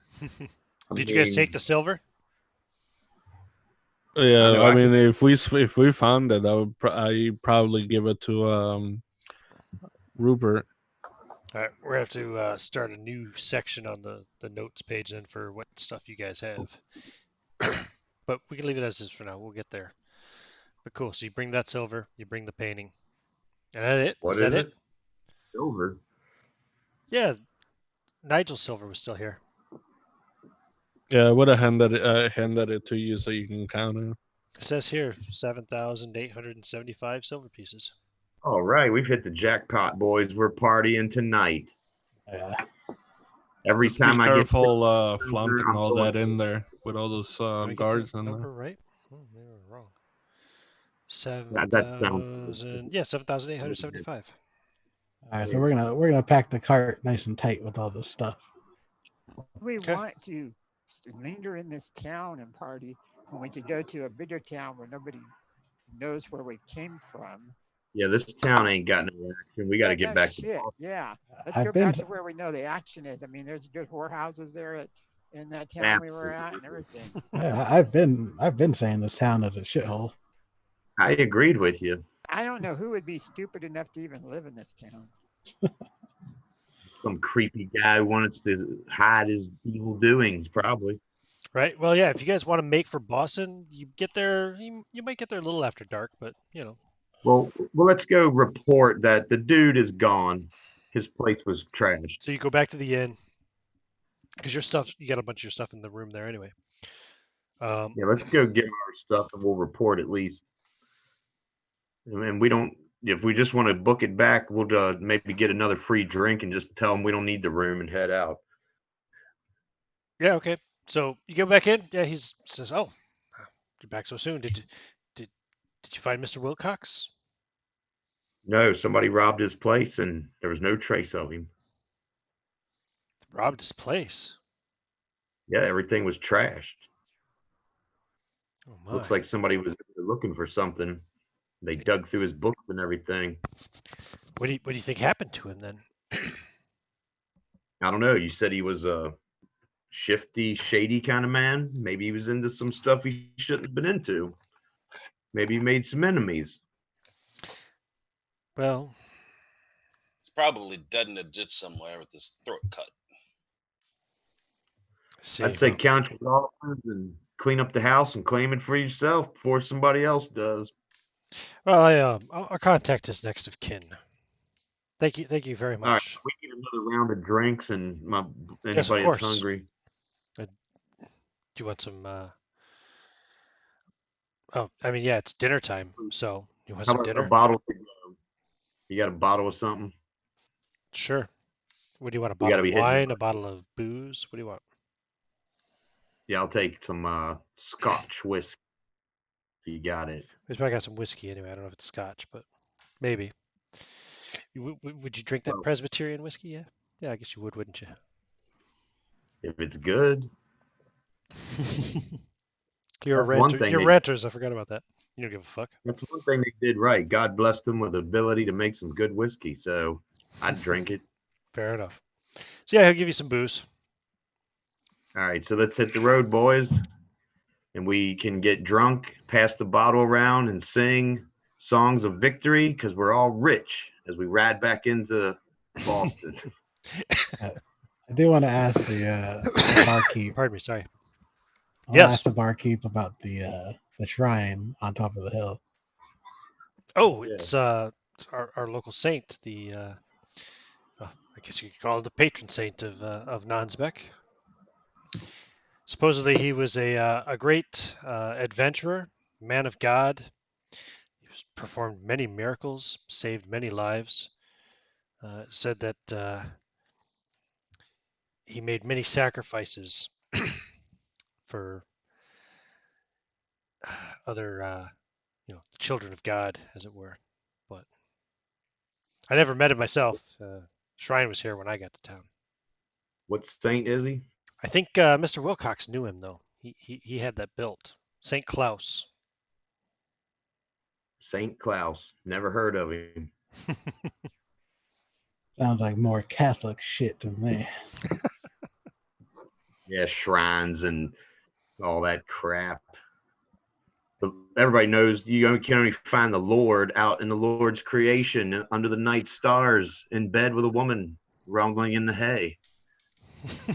Did you guys mean, take the silver? Yeah, know, I I mean, if we found it, I probably give it to Rupert. All right, we're gonna have to start a new section on the notes page then for what stuff you guys have. But we can leave it as is for now. We'll get there. But cool. So you bring that silver, you bring the painting, and that it? What Is that is it? it? Silver. Yeah, Nigel Silver was still here. Yeah, I would have handed it to you so you can count it. It says here 7,875 silver pieces. All right, we've hit the jackpot, boys. We're partying tonight. Yeah. Every Just be time I get careful silver, flaunting I'm all going that in there with all those Did I get guards that in number there. right? Oh, maybe we're wrong. that sounds 7,000. Yeah, 7,875. All right. So we're gonna pack the cart nice and tight with all this stuff. We Okay. want to linger in this town and party when we could go to a bigger town where nobody knows where we came from. Yeah, this town ain't got no action. We got to Got get no back to shit. Boston. Yeah, let's I've go been back to where we know the action is. I mean, there's good whorehouses there in that town we were at and everything. Yeah, I've been saying this town is a shithole. I agreed with you. I don't know who would be stupid enough to even live in this town. Some creepy guy who wants to hide his evil doings, probably. Right. Well, yeah. If you guys want to make for Boston, you get there. You might get there a little after dark, but Well, let's go report that the dude is gone. His place was trashed. So you go back to the inn because you got a bunch of your stuff in the room there anyway. Yeah, let's go get our stuff and we'll report at least. And we don't. If we just want to book it back, we'll maybe get another free drink and just tell them we don't need the room and head out. Yeah. Okay. So you go back in. Yeah. He says, "Oh, you're back so soon. Did you find Mr. Wilcox?" No, somebody robbed his place and there was no trace of him. Robbed his place. Yeah, everything was trashed. Oh my. Looks like somebody was looking for something. They dug through his books and everything. What do you think happened to him then? I don't know. You said he was a shifty, shady kind of man. Maybe he was into some stuff he shouldn't have been into. Maybe he made some enemies. Well, He's probably dead in a ditch somewhere with his throat cut. see. I'd say well, count your losses and clean up the house and claim it for yourself before somebody else does. Well, I'll contact his next of kin. Thank you very All right, much. we need another round of drinks and Yes, of anybody that's course. hungry. Do you want some? Oh, I mean, yeah, it's dinner time, so you want How some about a dinner? bottle? You got a bottle of something? Sure. What do you want? A We bottle gotta of be hitting wine? A bottle of booze? What do you want? Yeah, I'll take some Scotch whiskey if you got it. We probably got some whiskey anyway. I don't know if it's Scotch, but maybe. Would you drink that Well- Presbyterian whiskey? Yeah. Yeah, I guess you would, wouldn't you? If it's good, You're a that's one renter. thing You're they renters. I forgot about that. You don't give a fuck. that's one thing they did right. God blessed them with the ability to make some good whiskey, so I'd drink it. Fair enough. So yeah, he'll give you some booze. All right, so let's hit the road, boys. And we can get drunk, pass the bottle around, and sing songs of victory because we're all rich as we ride back into Boston. I do want to ask the barkeep. Pardon me. Sorry. I want to Yes. ask the barkeep about the shrine on top of the hill. Oh, Yeah. it's our local saint, the I guess you could call it the patron saint of Nansbeck. Supposedly, he was a great adventurer, man of God. He performed many miracles, saved many lives. Said that he made many sacrifices for other, the children of God, as it were. But I never met him myself. Shrine was here when I got to town. What saint is he? I think Mr. Wilcox knew him though. He had that built. Saint Klaus. Saint Klaus. Never heard of him. Sounds like more Catholic shit to me. Yeah, shrines and all that crap. But everybody knows you can only find the Lord out in the Lord's creation under the night stars in bed with a woman rumbling in the hay.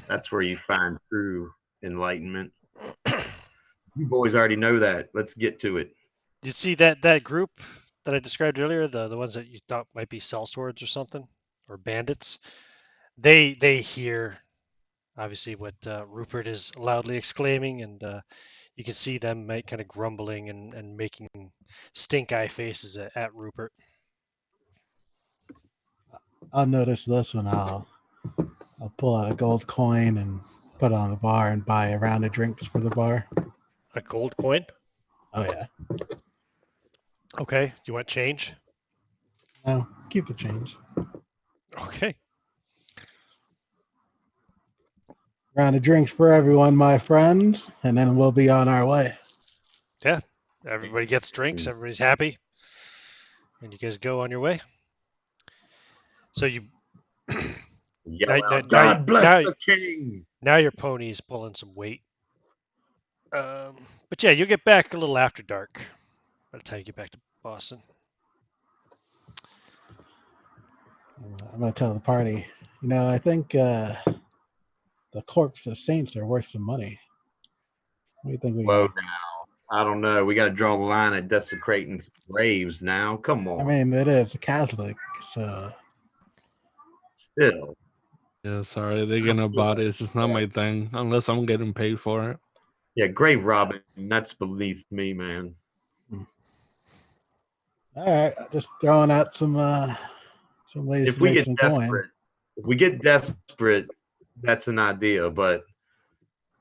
That's where you find true enlightenment. You boys already know that. Let's get to it. You see that group that I described earlier, the ones that you thought might be sellswords or something, or bandits. They hear obviously what Rupert is loudly exclaiming, and you can see them kind of grumbling and making stink eye faces at Rupert. I'll notice this one. I'll pull out a gold coin and put it on the bar and buy a round of drinks for the bar. A gold coin. Oh yeah. Okay. Do you want change? No, keep the change. Okay. Round of drinks for everyone, my friends, and then we'll be on our way. Yeah. Everybody gets drinks. Everybody's happy, and you guys go on your way. So you. Yell Now- out, God bless now- the king. Now your pony's pulling some weight. But yeah, you'll get back a little after dark by the time you get back to Boston. I'm gonna tell the party. I think the corpse of saints are worth some money. What do you think we? Whoa, now. I don't know. We got to draw the line at desecrating graves now. Come on. I mean, it is a Catholic, so Still. Yeah, sorry, digging up bodies is not my thing unless I'm getting paid for it. Yeah, grave robbing. That's beneath me, man. all right. Just throwing out some ways If to we make get some coin. desperate, that's an idea. But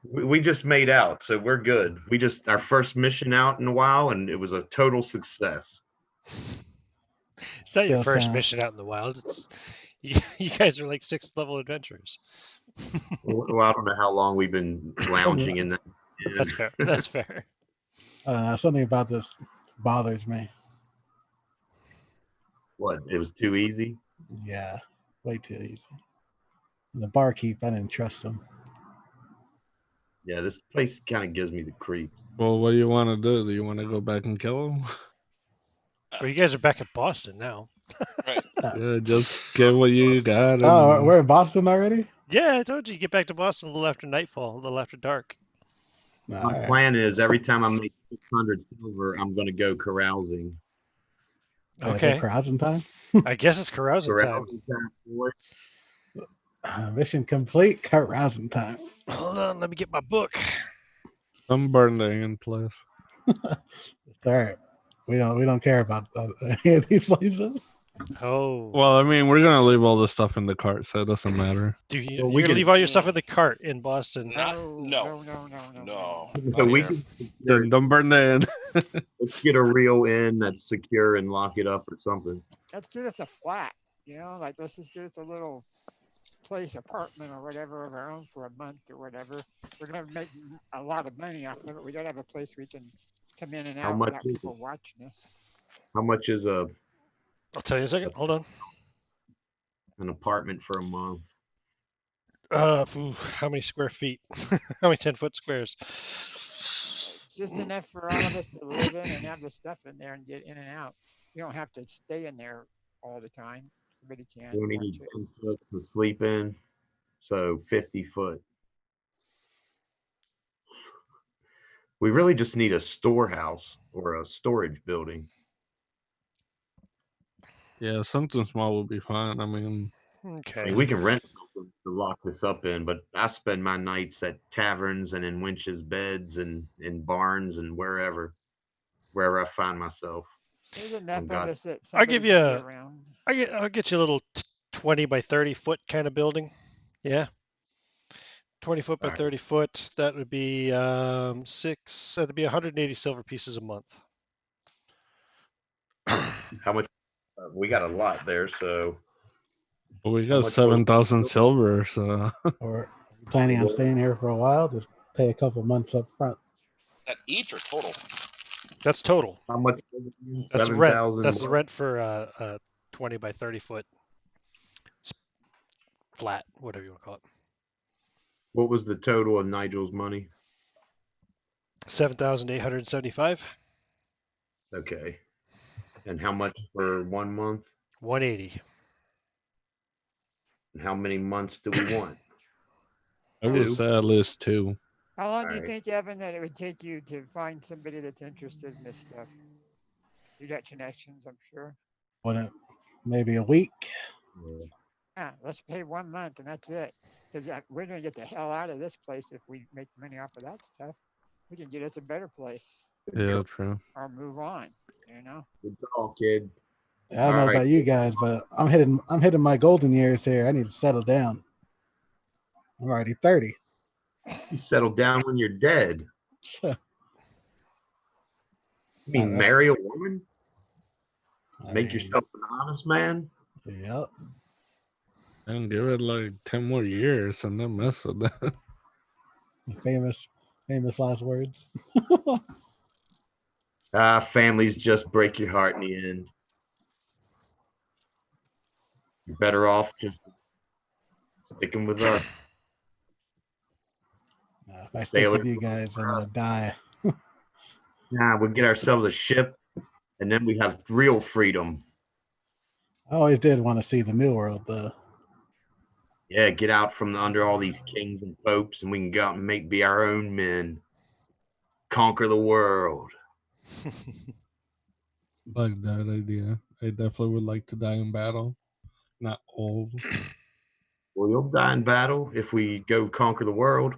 we just made out, so we're good. Our first mission out in a while, and it was a total success. It's not your Still first sound- mission out in the wild. It's you guys are like 6th level adventurers. Well, I don't know how long we've been lounging in that. That's fair. That's fair. I don't know. Something about this bothers me. What? It was too easy. Yeah, way too easy. And the barkeep, I didn't trust him. Yeah, this place kind of gives me the creep. Well, what do you want to do? Do you want to go back and kill him? Well, you guys are back in Boston now. Right. Yeah, just get what you got. Oh, and- we're in Boston already? Yeah, I told you, you get back to Boston a little after nightfall, a little after dark. All My right. plan is every time I make 600 silver, I'm going to go carousing. Is it Okay. carousing time? I guess it's carousing time. Carousing time, boy. Mission complete. Carousing time. Hold on, let me get my book. Some burning in place. All right. We don't care about any of these places. Oh, Well, I mean, we're gonna leave all this stuff in the cart, so it doesn't matter. do you? well, You're we gonna can- leave all your stuff in the cart in Boston. No. No. No. So Not we here. can Then don't burn it in. let's get a real inn that's secure and lock it up or something. Let's do this a flat. Like let's just do this a little place, apartment or whatever of our own for a month or whatever, we're gonna make a lot of money off of it. We gotta have a place we can come in and How out much without is people it? watching us. How much is I'll tell you in a second. Hold on. an apartment for a month? How many square feet? How many 10-foot squares? Just enough for all of us to live in and have the stuff in there and get in and out. You don't have to stay in there all the time. Somebody can We only watch need it. 10 foot to sleep in, so 50 foot. We really just need a storehouse or a storage building. Yeah, something small would be fine. I mean, I Okay. mean, we can rent something to lock this up in, but I spend my nights at taverns and in winches' beds and in barns and wherever I find myself. There's enough of God. us that I'll somebody give can you be a- around. I'll get you a little 20 by 30 foot kind of building. Yeah. 20 foot by All right. 30 foot. That would be that'd be 180 silver pieces a month. How much? We got a lot there, so we How got much was- 7,000 silver, so Or planning on staying here for a while, just pay a couple months up front. That each or total? That's total. how much? was it again? That's the rent. 7,000 That's the what? rent for a 20 by 30 foot flat, whatever you want to call it. What was the total of Nigel's money? 7,875. Okay. And how much for 1 month? 180. And how many months do we want? I would Two. say at least 2. How long do you Alright. think, Evan, that it would take you to find somebody that's interested in this stuff? You got connections, I'm sure. Maybe a week. Yeah, let's pay 1 month and that's it. Because we're gonna get the hell out of this place if we make money off of that stuff. We can get us a better place Yeah, true. or move on. You know. Good call, kid. I don't know Alright. about you guys, but I'm hitting my golden years here. I need to settle down. I'm already 30. You settle down when you're dead. You mean that's- marry a woman? I Make mean, yourself an honest man? Yep. And give it like 10 more years and then mess with that. Famous last words. Families just break your heart in the end. You're better off just sticking with us. If I stick Sailor. with you guys, I'm gonna die. Nah, we'll get ourselves a ship, and then we have real freedom. I always did want to see the New World, though. Yeah, get out from under all these kings and popes, and we can go out and be our own men. Conquer the world. Like that idea. I definitely would like to die in battle. Not old. Well, you'll die in battle if we go conquer the world.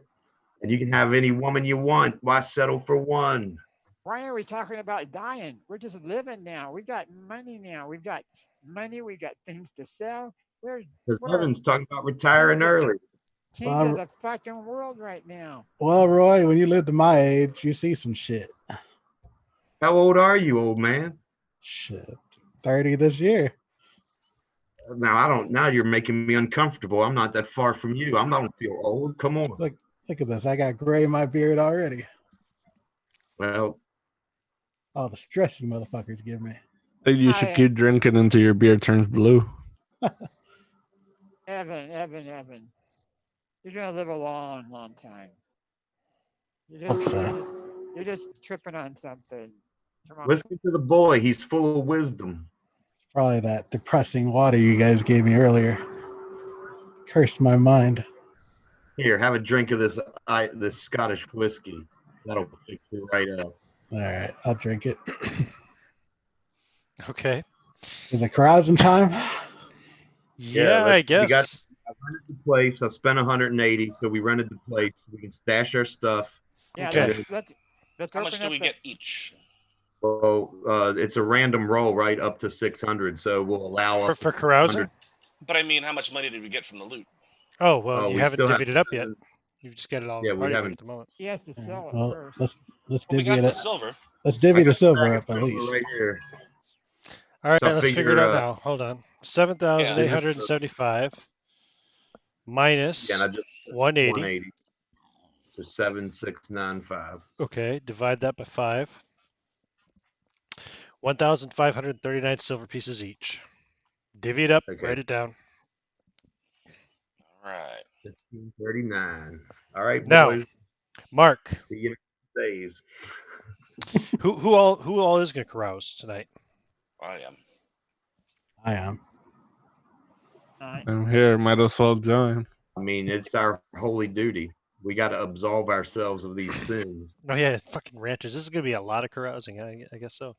And you can have any woman you want. Why settle for one? Why are we talking about dying? We're just living now. We got money now. We've got money. We got things to sell. We're Because We're- Evan's talking about retiring early. king Well, of the fucking world right now. Well, Roy, when you live to my age, you see some shit. How old are you, old man? Shit. 30 this year. Now you're making me uncomfortable. I'm not that far from you. I don't feel old. Come on. Look at this. I got gray in my beard already. Well, All the stress you motherfuckers give me. Then you should Hi. keep drinking until your beard turns blue. Evan. You're gonna live a long, long time. Hope so. You're just tripping on something. Come on. listen to the boy. He's full of wisdom. Probably that depressing water you guys gave me earlier. Cursed my mind. Here, have a drink of this Scottish whiskey. That'll fix you right up. All right, I'll drink it. Okay. Is it carousing time? Yeah, I we got- guess. I rented the place. I spent 180, so we rented the place. We can stash our stuff. Yeah, Okay. let's How open much do up we the- get each? Well, it's a random roll, right, up to 600. So we'll allow For, up for to carousing? 600. But I mean, how much money did we get from the loot? Oh, well, Oh, you we haven't still have- divvied it up yet. You've just got it all Yeah, we party haven't. at the moment. He has to sell it Well, first. let's Well, we divvy got it the up. silver. Let's divvy I the got silver bag up of at silver least. right here. All right, So I let's figure it figure, out now. Hold on. 7,875 minus Yeah, and I just 180. 180. So 7695. Okay, divide that by 5. 1,539 silver pieces each. Divvy it up, Okay. write it down. All right. 1539. All right, Now, boys. Mark, See you in days. who all is going to carouse tonight? I am. I am. I'm here. Might as well join. I mean, it's our holy duty. We got to absolve ourselves of these sins. Oh yeah, fucking ranchers. This is going to be a lot of carousing. I guess so.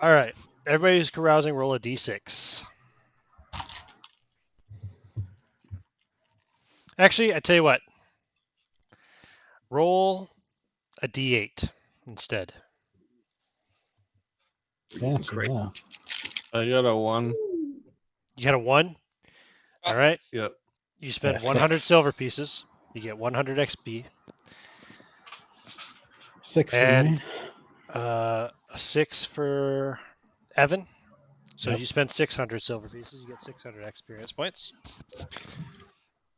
All right, everybody who's carousing, roll a d6. Actually, I tell you what. Roll a d8 instead. Fancy, Great. yeah. I got a 1. You got a 1. All right. Yep. You spend Yeah, 100 6. silver pieces. You get 100 XP. 6 for And me. a 6 for Evan. So Yep. you spend 600 silver pieces. You get 600 experience points.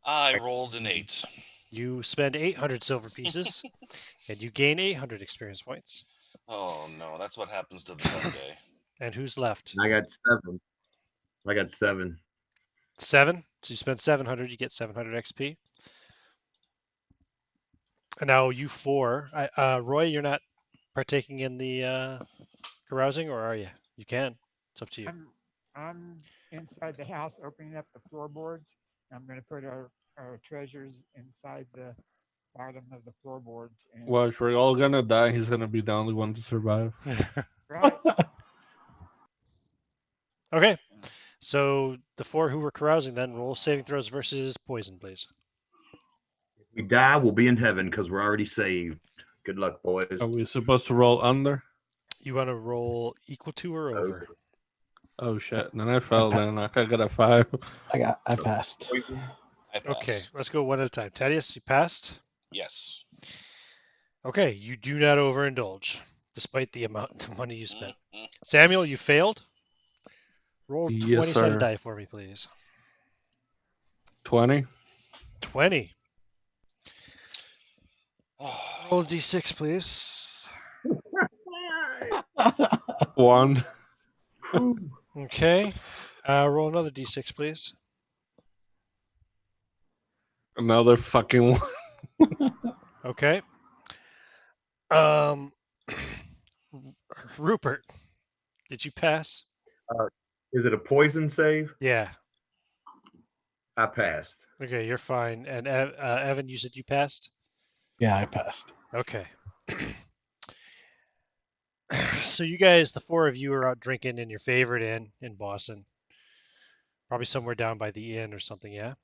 I rolled an 8. You spend 800 silver pieces, and you gain 800 experience points. Oh no, that's what happens to the dumb guy. And who's left? I got 7. I got 7. 7. So you spend 700. You get 700 XP. And now you 4. Roy, you're not partaking in the carousing, or are you? You can. It's up to you. I'm inside the house opening up the floorboards. I'm going to put our treasures inside the bottom of the floorboards. And Watch, we're all gonna die. He's gonna be the only one to survive. right, Okay. So the 4 who were carousing then roll saving throws versus poison, please. If we die, we'll be in heaven because we're already saved. Good luck, boys. Are we supposed to roll under? You want to roll equal to or over? Oh shit! Then I fell. Then I got a 5. I passed. I passed. Okay, let's go one at a time. Thaddeus, you passed. Yes. Okay, you do not overindulge, despite the amount of money you spent. Mm. Samuel, you failed. Roll Yes, 20 sir. sided die for me, please. 20. 20. Oh, Roll a d6, please. 1. Okay. Roll another d6, please. Another fucking 1. Okay. Rupert, did you pass? Is it a poison save? Yeah. I passed. Okay, you're fine. And Evan, you said you passed? Yeah, I passed. Okay. So you guys, the 4 of you, are out drinking in your favorite inn in Boston. Probably somewhere down by the inn or something, yeah?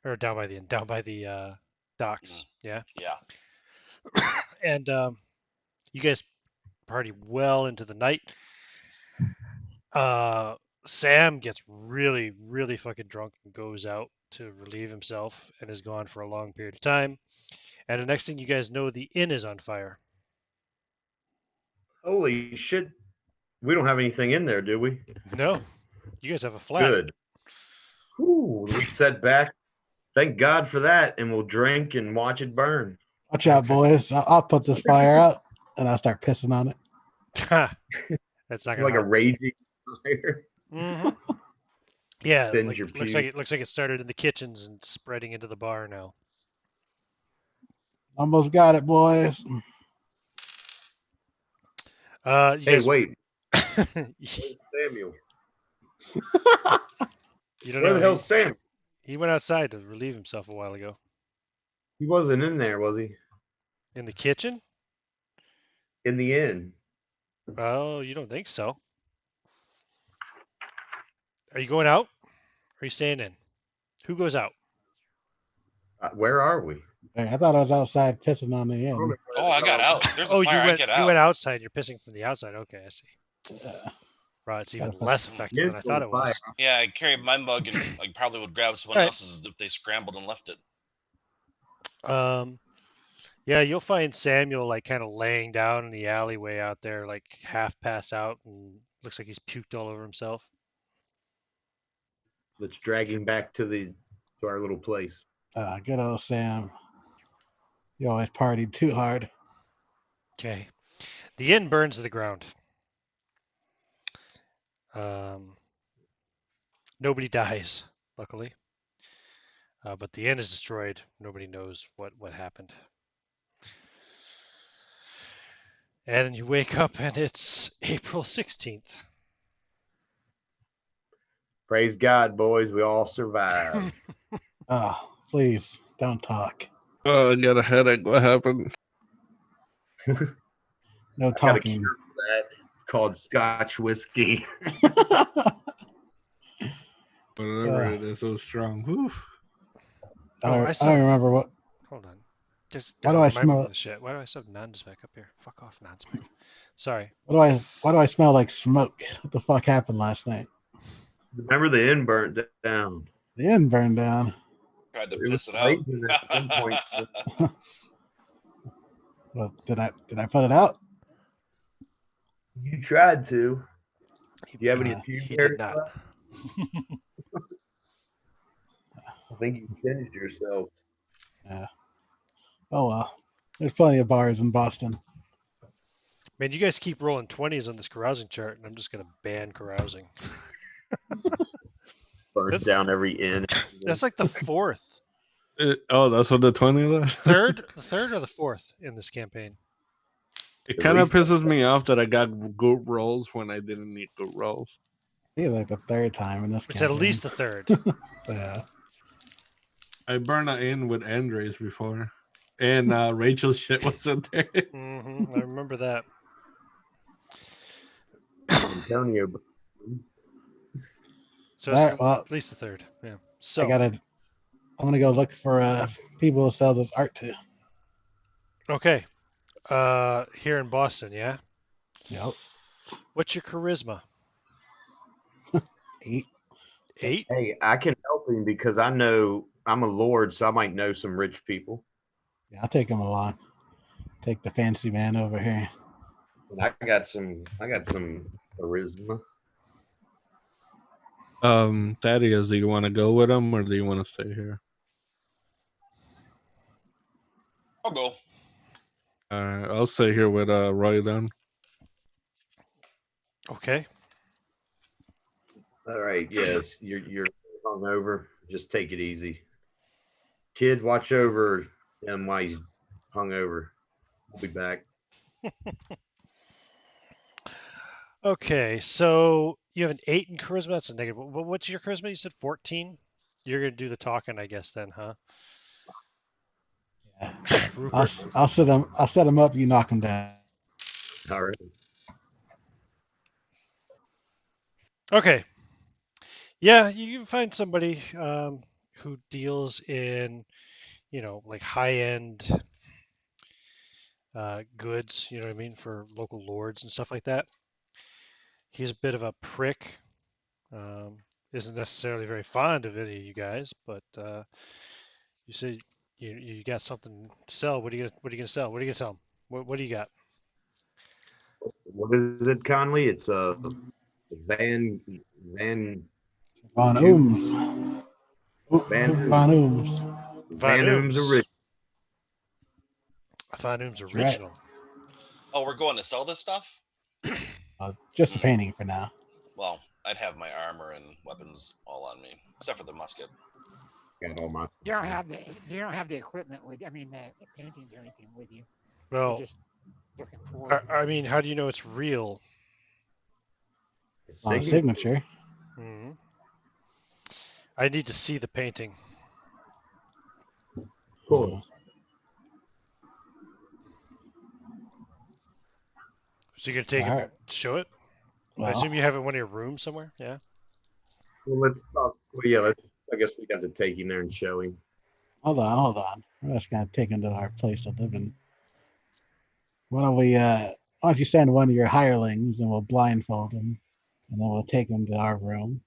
Or down by the inn, down by the docks, yeah? yeah. And you guys party well into the night. Sam gets really, really fucking drunk and goes out to relieve himself and is gone for a long period of time. And the next thing you guys know, the inn is on fire. Holy shit. We don't have anything in there, do we? No, you guys have a flat. Good. Whew, let's set back. Thank God for that, and we'll drink and watch it burn. Watch out, boys. I'll put this fire out and I'll start pissing on it. That's not gonna Like a happen. raging fire. Mhm. Yeah, Thins like, your looks like it started in the kitchens and spreading into the bar now. Almost got it, boys. You Hey, guys, wait. you Samuel. don't Where know. the hell's Sam? He went outside to relieve himself a while ago. He wasn't in there, was he? In the kitchen? In the inn. Oh, you don't think so? Are you going out? Or are you staying in? Who goes out? Where are we? Hey, I thought I was outside pissing on the inn. Oh, I got out. There's a Oh, fire. I you get out. went outside. You're pissing from the outside. Okay, I see. Yeah. Right, it's even Gotta put- less effective than I thought it was. Yeah, I carried my mug and like probably would grab someone Alright. else's if they scrambled and left it. Yeah, you'll find Samuel like kind of laying down in the alleyway out there, like half passed out, and looks like he's puked all over himself. Let's drag him back to the to our little place. Good old Sam. You always partied too hard. Okay. The inn burns to the ground. Nobody dies, luckily. But the inn is destroyed. Nobody knows what happened. And you wake up and it's April 16th. Praise God, boys. We all survived. Oh, please don't talk. Oh, I got a headache. What happened? No I got a talking. cure for that. It's called Scotch whiskey. Whatever it is, it was strong. Oof. I don't remember what. Hold on. Just Why do I remind me smell of this shit. Why do I still have non-spec up here? Fuck off, non-spec. Sorry. Why do I smell like smoke? What the fuck happened last night? Remember the inn burnt down. The inn burned down. Tried to It was piss it out. blazing at some point. Well, did I put it out? You tried to. Do you have any Uh, fume He hairs did not. left? I think you singed yourself. Yeah. Oh well. There's plenty of bars in Boston. Man, you guys keep rolling 20s on this carousing chart, and I'm just gonna ban carousing. Burnt That's- down every inn. That's like the fourth, That's what the 20 was? the third or the fourth in this campaign. It At kind of least- pisses me off that I got good rolls when I didn't need good rolls. I think like the third time in this It's at campaign. least the third. Yeah. I burned it in with Andres before. And Rachel's shit was in there. I remember that. Antonio. So All it's right. Well, at least the third. Yeah. So I'm gonna go look for people to sell this art to. okay. Here in Boston, yeah. Yep. What's your charisma? 8. 8? Hey, I can help him because I know I'm a lord, so I might know some rich people. Yeah, I'll take him along. Take the fancy man over here. And I got some charisma. Thaddeus, do you want to go with him or do you want to stay here? I'll go. I'll stay here with Roy then. Okay. All right, yes, you're hungover. Just take it easy. Kid, watch over him while he's hungover. I'll be back. Okay. So you have an 8 in charisma. That's a negative. What's your charisma? You said 14. You're gonna do the talking, I guess. Then, huh? Yeah. Rupert. I'll set him up. You knock him down. All right. Okay. Yeah, you can find somebody who deals in, like high-end goods, you know what I mean, for local lords and stuff like that. He's a bit of a prick. Isn't necessarily very fond of any of you guys, but you said you got something to sell. What are you gonna sell? What are you gonna tell him? What do you got? What is it, Conley? It's a Van Von Shoot. Ooms. Van Von Ooms. Van Oom's original. Von Oom's right. original. Oh, we're going to sell this stuff? Just the painting for now. Well, I'd have my armor and weapons all on me, except for the musket. Got all my. You don't have the equipment with. I mean, the paintings or anything with you. You're Well, just looking for. I mean, how do you know it's real? Signature. hmm I need to see the painting. Cool. So you're gonna take it, Alright. show it? I Well, assume you have it in one of your rooms somewhere. Yeah. Well, let's talk. Well, yeah, let's. I guess we got to take him there and show him. hold on. We're just gonna take him to our place to live in. Why don't you send one of your hirelings and we'll blindfold him, and then we'll take him to our room,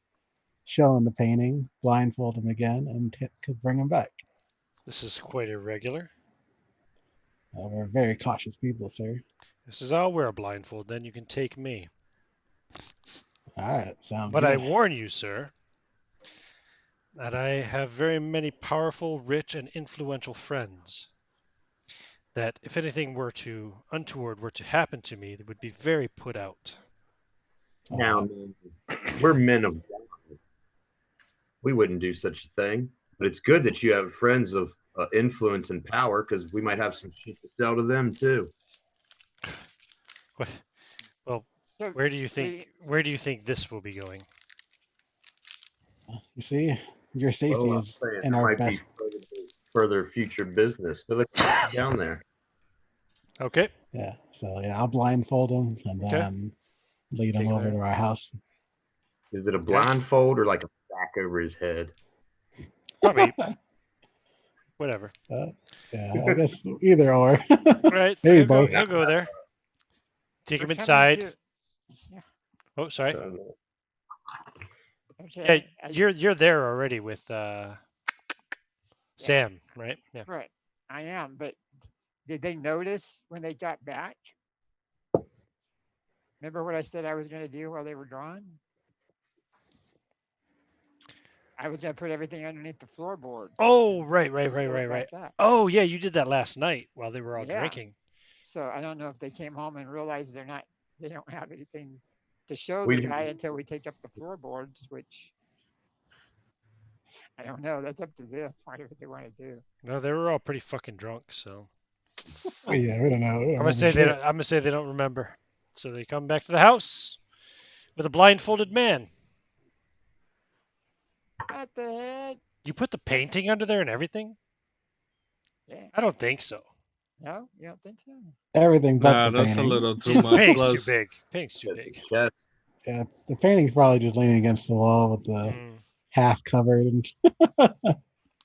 show him the painting, blindfold him again, and bring him back. This is quite irregular. We're very cautious people, sir. This is I'll wear a blindfold, then you can take me. All right, sounds But good. I warn you, sir, that I have very many powerful, rich, and influential friends. That if anything untoward were to happen to me, they would be very put out. Now, Uh, man, we're men of God. We wouldn't do such a thing. But it's good that you have friends of influence and power because we might have some shit to sell to them too. What? Well, So, where do you see, think this will be going? you see, your safety Well, I'm is saying in there our might be best. further future business. So let's get down there. Okay. Yeah. So yeah, I'll blindfold him and Okay. then lead him Take him over there. to our house. Is it a Okay. blindfold or like a sack over his head? Probably whatever. Yeah, I guess either or. Right. Maybe He'll go. both. He'll go there. Take we're him coming inside. to. Yeah. Oh, sorry. Yeah, Okay. you're there already with Sam, right? Yeah. Right. I am, but did they notice when they got back? Remember what I said I was going to do while they were gone? I was going to put everything underneath the floorboards. Oh, and right. seal it back up. Oh, yeah, you did that last night while they were all Yeah. drinking. So I don't know if they came home and realized they don't have anything to show We the didn't- guy until we take up the floorboards, which I don't know. That's up to them. Whatever they want to do. No, they were all pretty fucking drunk. So Yeah, we don't know. We don't I'm gonna remember say shit. I'm gonna say they don't remember. So they come back to the house with a blindfolded man. What the heck? You put the painting under there and everything? Yeah. I don't think so. No, you don't think so? Everything but Nah, the that's a painting. little too Jeez, the much. painting's too Plus, big. Painting's too the big. chest. Yeah, the painting's probably just leaning against the wall with the Mm, half covered. And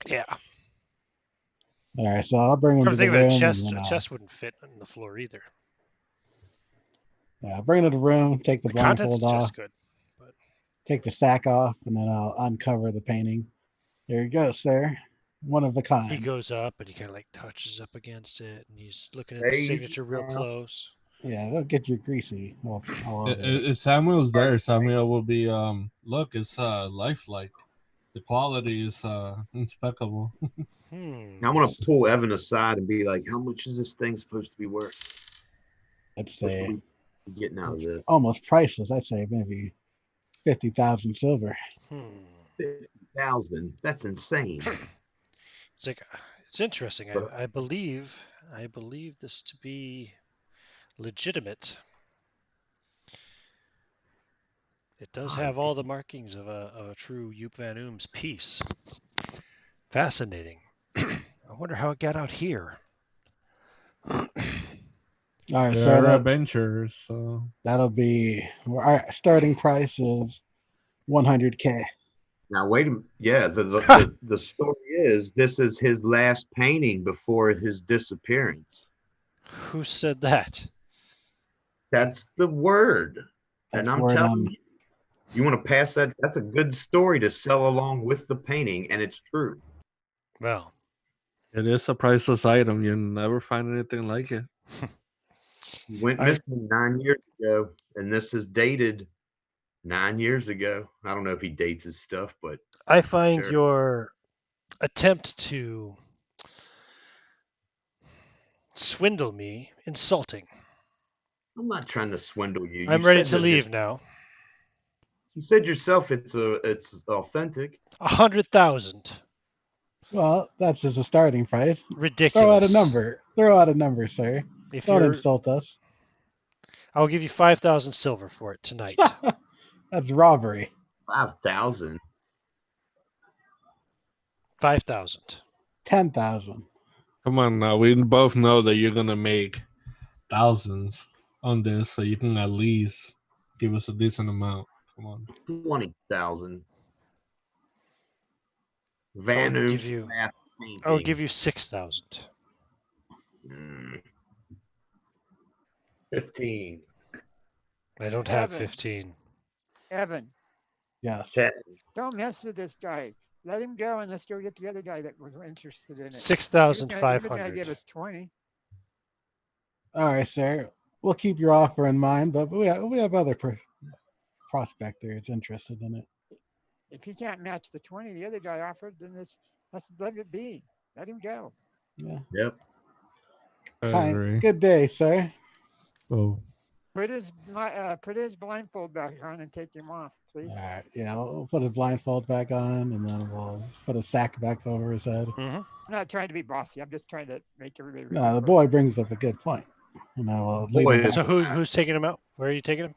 yeah. all right, so I'll bring him Come to to the think of it, room, and then a chest wouldn't fit on the floor either. I'll bring him to the room, take the The contents blindfold of the off, chest good. But take the sack off, and then I'll uncover the painting. There you go, sir. One of a he kind. goes up and he kind of like touches up against it and he's looking at the Hey, signature real now. close. Yeah, they'll get you greasy all over it. if Samuel's there, Samuel will be look, it's lifelike. The quality is impeccable. Now I'm gonna pull Evan aside and be like, "How much is this thing supposed to be worth? I'd What say are we getting out of it's this? almost priceless. I'd say maybe 50,000 silver. Hmm. 50,000. That's insane." It's like it's interesting. But- I believe this to be legitimate. It does have all the markings of a true Joop van Oom's piece. Fascinating. I wonder how it got out here. All right, They so are adventures, so that'll be our starting price is 100K. Now wait a minute. Yeah, the story is this is his last painting before his disappearance. Who said that? That's the word. That's And I'm word telling on. you, you want to pass that? That's a good story to sell along with the painting, and it's true. Well, it is a priceless item. You never find anything like it. He went I- missing 9 years ago, and this is dated 9 years ago. I don't know if he dates his stuff, but I find Sure. your attempt to swindle me insulting. I'm not trying to swindle you. I'm You ready said to that leave this- now. You said yourself it's authentic. 100,000. Well, that's just a starting price. Ridiculous. Throw out a number. Throw out a number, sir. If Don't you're, insult us. I'll give you 5,000 silver for it tonight. That's robbery. 5,000. 5,000. 10,000. Come on now, we both know that you're gonna make thousands on this, so you can at least give us a decent amount. Come on. 20,000. I'll Van give Oom's you- last I will painting. give you 6,000. 15. I don't have Evan. 15. Evan, Yes. 10. don't mess with this guy. Let him go and let's go get the other guy that was interested in it. He was gonna- he was gonna give 6,500. us 20. All right, sir. We'll keep your offer in mind, but we have other prospectors interested in it. if he can't match the 20 the other guy offered, then let's let it be. Let him go. Yeah. Yep. I Fine. agree. Good day, sir. Oh, Put his blindfold back on and take him off, please. All right. Yeah, we'll put his blindfold back on, and then we'll put a sack back over his head. Mm-hmm. I'm not trying to be bossy. I'm just trying to make everybody. No, the remember. boy brings up a good point. And then we'll lead Boy, him back, So who's taking him out? Where are you taking him?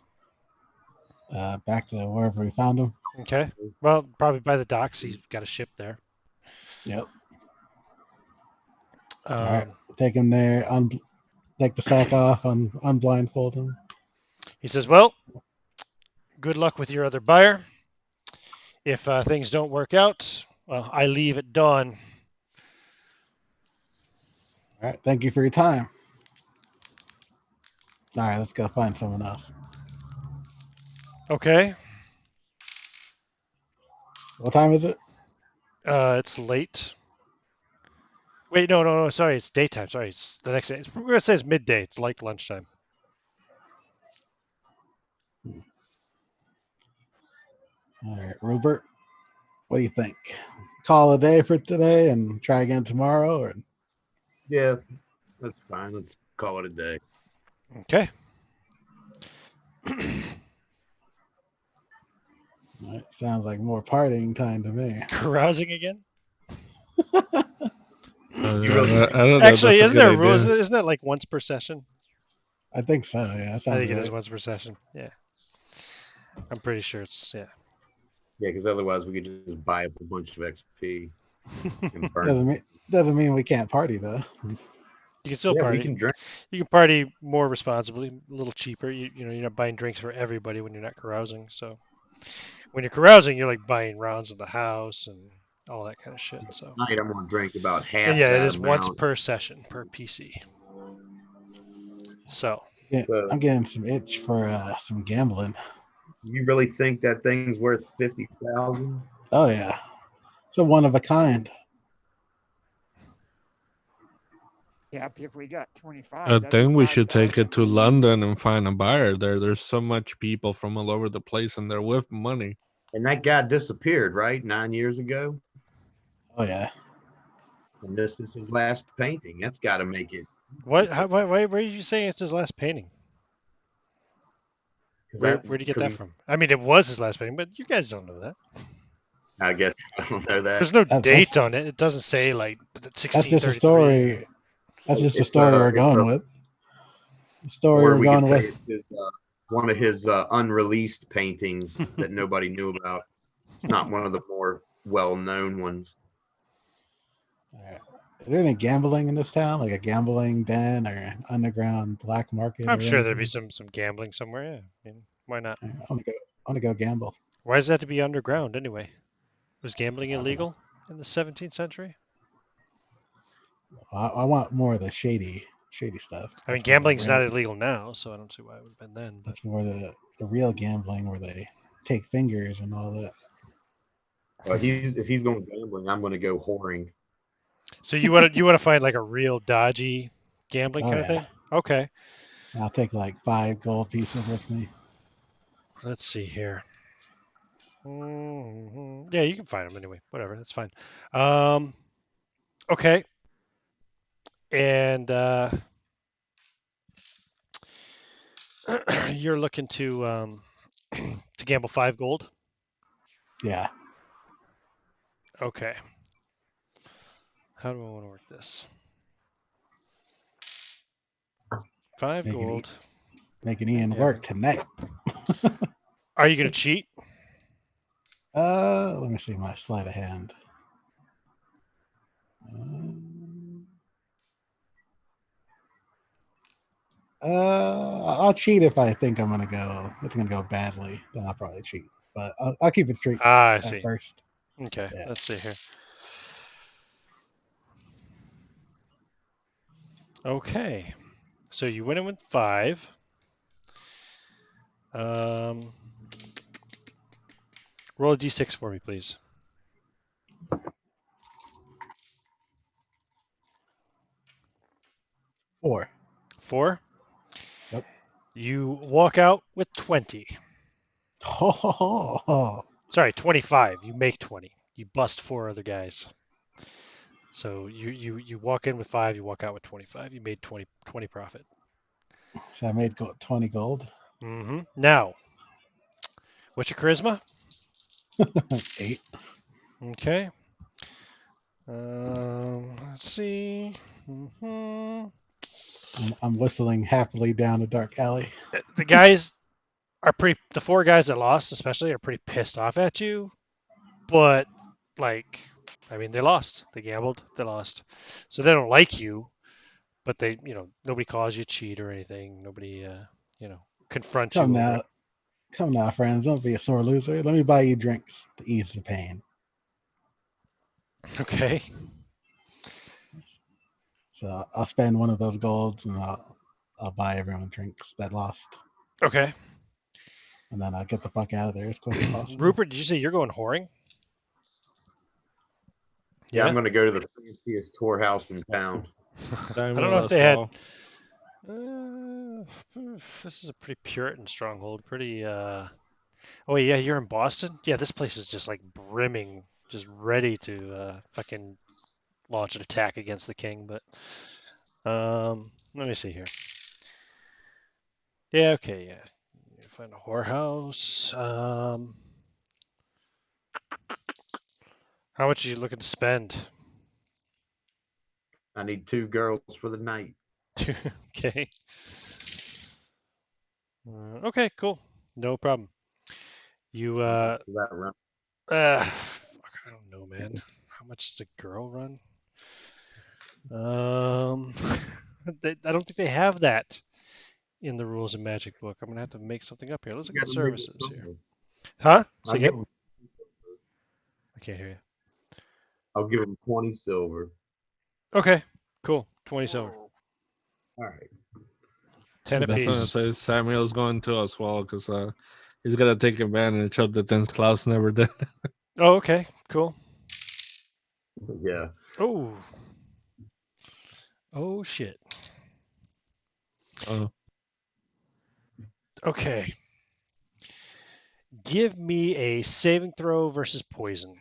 back to wherever we found him. Okay. Well, probably by the docks. He's got a ship there. Yep. All right. Um, Take him there. Take the sack off. Unblindfold him. he says, "Well, good luck with your other buyer. If things don't work out, well, I leave at dawn." All right. Thank you for your time. All right. Let's go find someone else. Okay. What time is it? It's late. Wait, no. Sorry, it's daytime. Sorry, it's the next day. We're gonna say it's midday. It's like lunchtime. All right, Rupert. What do you think? Call a day for today and try again tomorrow, or Yeah, that's fine. Let's call it a day. Okay. all right, sounds like more partying time to me. Carousing again? You really I don't know. Actually, that's isn't a there a good rule? idea. Isn't that like once per session? I think so. Yeah, that I sounds think it right. is once per session. Yeah. I'm pretty sure it's yeah. Yeah, because otherwise we could just buy up a bunch of XP and burn. Doesn't mean we can't party though. You can still Yeah, party. we can drink. You can party more responsibly, a little cheaper. You know, you're not buying drinks for everybody when you're not carousing. So when you're carousing, you're like buying rounds of the house and all that kind of shit. So Tonight I'm gonna drink about half and yeah, it that is once amount. per session per PC. So Yeah, So- I'm getting some itch for some gambling. You really think that thing's worth 50,000? Oh yeah, it's a one of a kind. Yeah, if we got 25. I that'd be think we should take 5,000. it to London and find a buyer there. There's so much people from all over the place, and they're with money. And that guy disappeared, right? 9 years ago. Oh yeah, And this is his last painting. That's got to make it. what? Why are you saying it's his last painting? 'cause Where'd you get that from? I mean, it was his last painting, but you guys don't know that. I guess I don't know that. There's no That's- date on it. It doesn't say like that's just a 1633. story. That's just a It's, story we're it's going a- with. The story Or we're we going could say with. it's one of his unreleased paintings that nobody knew about. It's not one of the more well-known ones. All right. Is there any gambling in this town, like a gambling den or an underground black market? I'm or sure there'd be anything? some gambling somewhere. Yeah, I mean, why not? I want to go gamble. Why does that have to be underground anyway? Was gambling illegal in the 17th century? I want more of the shady stuff. I mean, That's more the gambling's not real- illegal now, so I don't see why it would have been then. But That's more the real gambling where they take fingers and all that. Well, if he's going gambling, I'm going to go whoring. so you want to find like a real dodgy gambling Oh, kind of yeah. thing? Okay, I'll take like 5 gold pieces with me. let's see here. Yeah, you can find them anyway. Whatever, that's fine. Okay, and you're looking to to gamble 5 gold. Yeah. Okay. How do I want to work this? 5 Make it gold. Making Ian Yeah. work tonight. Are you gonna cheat? Let me see my sleight of hand. I'll cheat if I think it's gonna go badly. Then I'll probably cheat. But I'll keep it straight Ah, I at see. first. Okay, Yeah. let's see here. Okay, so you went in with 5. Roll a d6 for me, please. 4. 4. Yep. You walk out with 20. Oh, Sorry, 25. You make 20. You bust 4 other guys. So you walk in with 5, you walk out with 25. You made 20 profit. So I made 20 gold. Now, what's your charisma? 8. Okay. Let's see. I'm whistling happily down a dark alley. The guys are the 4 guys that lost, especially, are pretty pissed off at you. But, like, I mean, they lost. They gambled. They lost. So they don't like you. But they, nobody calls you cheat or anything. Nobody, confronts you Come over now, it. come now, friends. Don't be a sore loser. Let me buy you drinks to ease the pain. Okay. So I'll spend one of those golds and I'll buy everyone drinks that lost, Okay. and then I'll get the fuck out of there as quick as possible. Rupert, did you say you're going whoring? Yeah, I'm going to go to the fanciest whorehouse in town. I don't know if they had. This is a pretty Puritan stronghold. Pretty. Oh yeah, you're in Boston. Yeah, this place is just like brimming, just ready to fucking launch an attack against the king. But let me see here. Yeah. Okay. Yeah. You find a whorehouse. How much are you looking to spend? I need 2 girls for the night. Okay. Okay. Cool. No problem. You For that run. fuck, I don't know, man. How much does a girl run? I don't think they have that in the rules of Magic book. I'm gonna have to make something up here. Let's look at You gotta make it services here. something. Huh? Say I'll again? give 'em- I can't hear you. I'll give them 20 silver. Okay, cool. 20 silver. All right. 10 That's That's what I apiece. say. Samuel's going to as well because he's gonna take advantage of the things Klaus never did. Oh, okay, cool. Yeah. Oh. Oh shit. Oh, Okay. Give me a saving throw versus poison.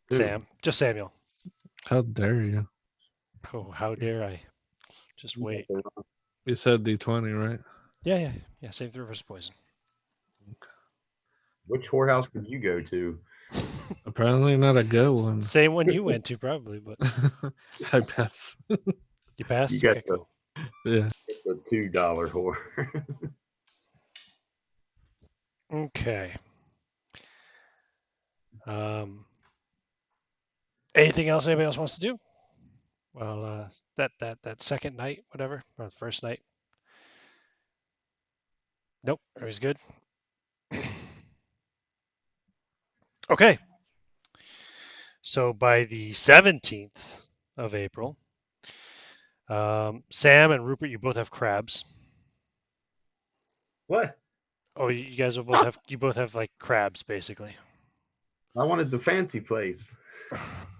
Who? Sam. Just Samuel. how dare you? Oh, how dare I? Just wait. You said D20, right? Yeah. Saving throw versus poison. Which whorehouse did you go to? Apparently not a good one. Same one you went to, probably, but I pass. you passed? You got Okay, cool. Yeah. the $2 whore. Okay. Anything else anybody else wants to do? Well, that second night, whatever, or the first night. Nope, everybody's good. Okay. So by the 17th of April, Sam and Rupert, you both have crabs. What? Oh, you guys will both have like crabs, basically. I wanted the fancy place.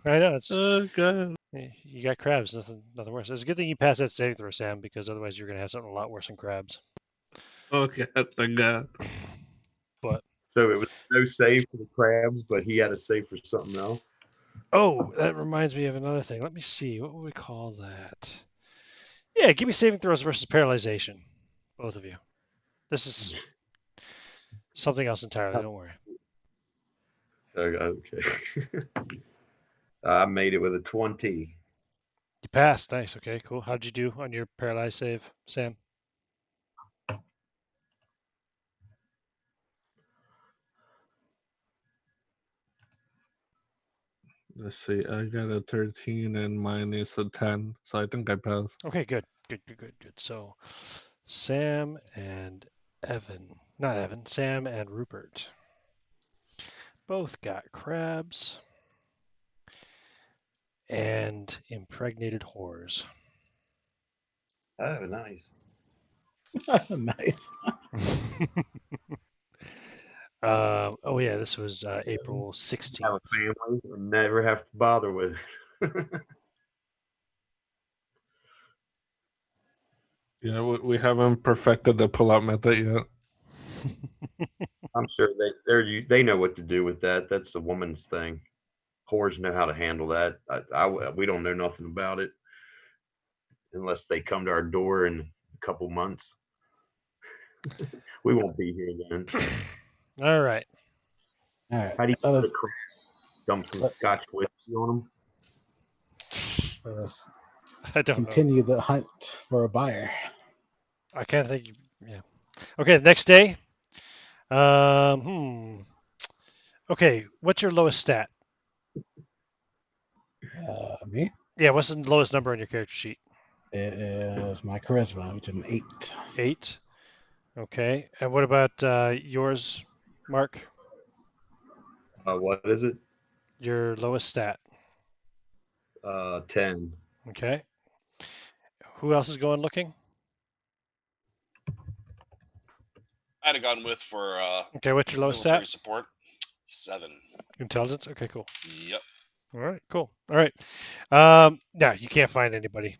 I know it's. Oh god. You got crabs, nothing worse. It's a good thing you passed that saving throw, Sam, because otherwise you're gonna have something a lot worse than crabs. Oh god, thank God. But So it was no save for the crabs, but he had a save for something else. oh, that reminds me of another thing. Let me see. What would we call that? Yeah, give me saving throws versus paralyzation, both of you. This is something else entirely. Don't worry. Okay. I made it with a 20. You passed. Nice. Okay, cool. How'd you do on your paralyzed save, Sam? Let's see. I got a 13 and mine is a 10, so I think I passed. Okay, good. So, Sam and Sam and Rupert both got crabs and impregnated whores. Oh, nice. Nice. Oh yeah, this was April 16th. Have a family and never have to bother with it. Yeah, we haven't perfected the pull-out method yet. I'm sure they know what to do with that. That's a woman's thing. Whores know how to handle that. We don't know nothing about it unless they come to our door in a couple months. We won't be here then. All right. All right. How do you Let put us, a crack? Dump some let, Scotch whiskey on them. let us I don't know. continue the hunt for a buyer. I can't think. Yeah. Okay. The next day. Okay. What's your lowest stat? Me? Yeah. What's the lowest number on your character sheet? It is my charisma, which is an 8. 8. Okay. And what about yours, Mark? What is it? Your lowest stat. 10. Okay. Who else is going looking? I'd have gone with for Okay. What's your lowest military stat? support. 7. Intelligence. Okay. Cool. Yep. All right. Cool. All right. Yeah. You can't find anybody.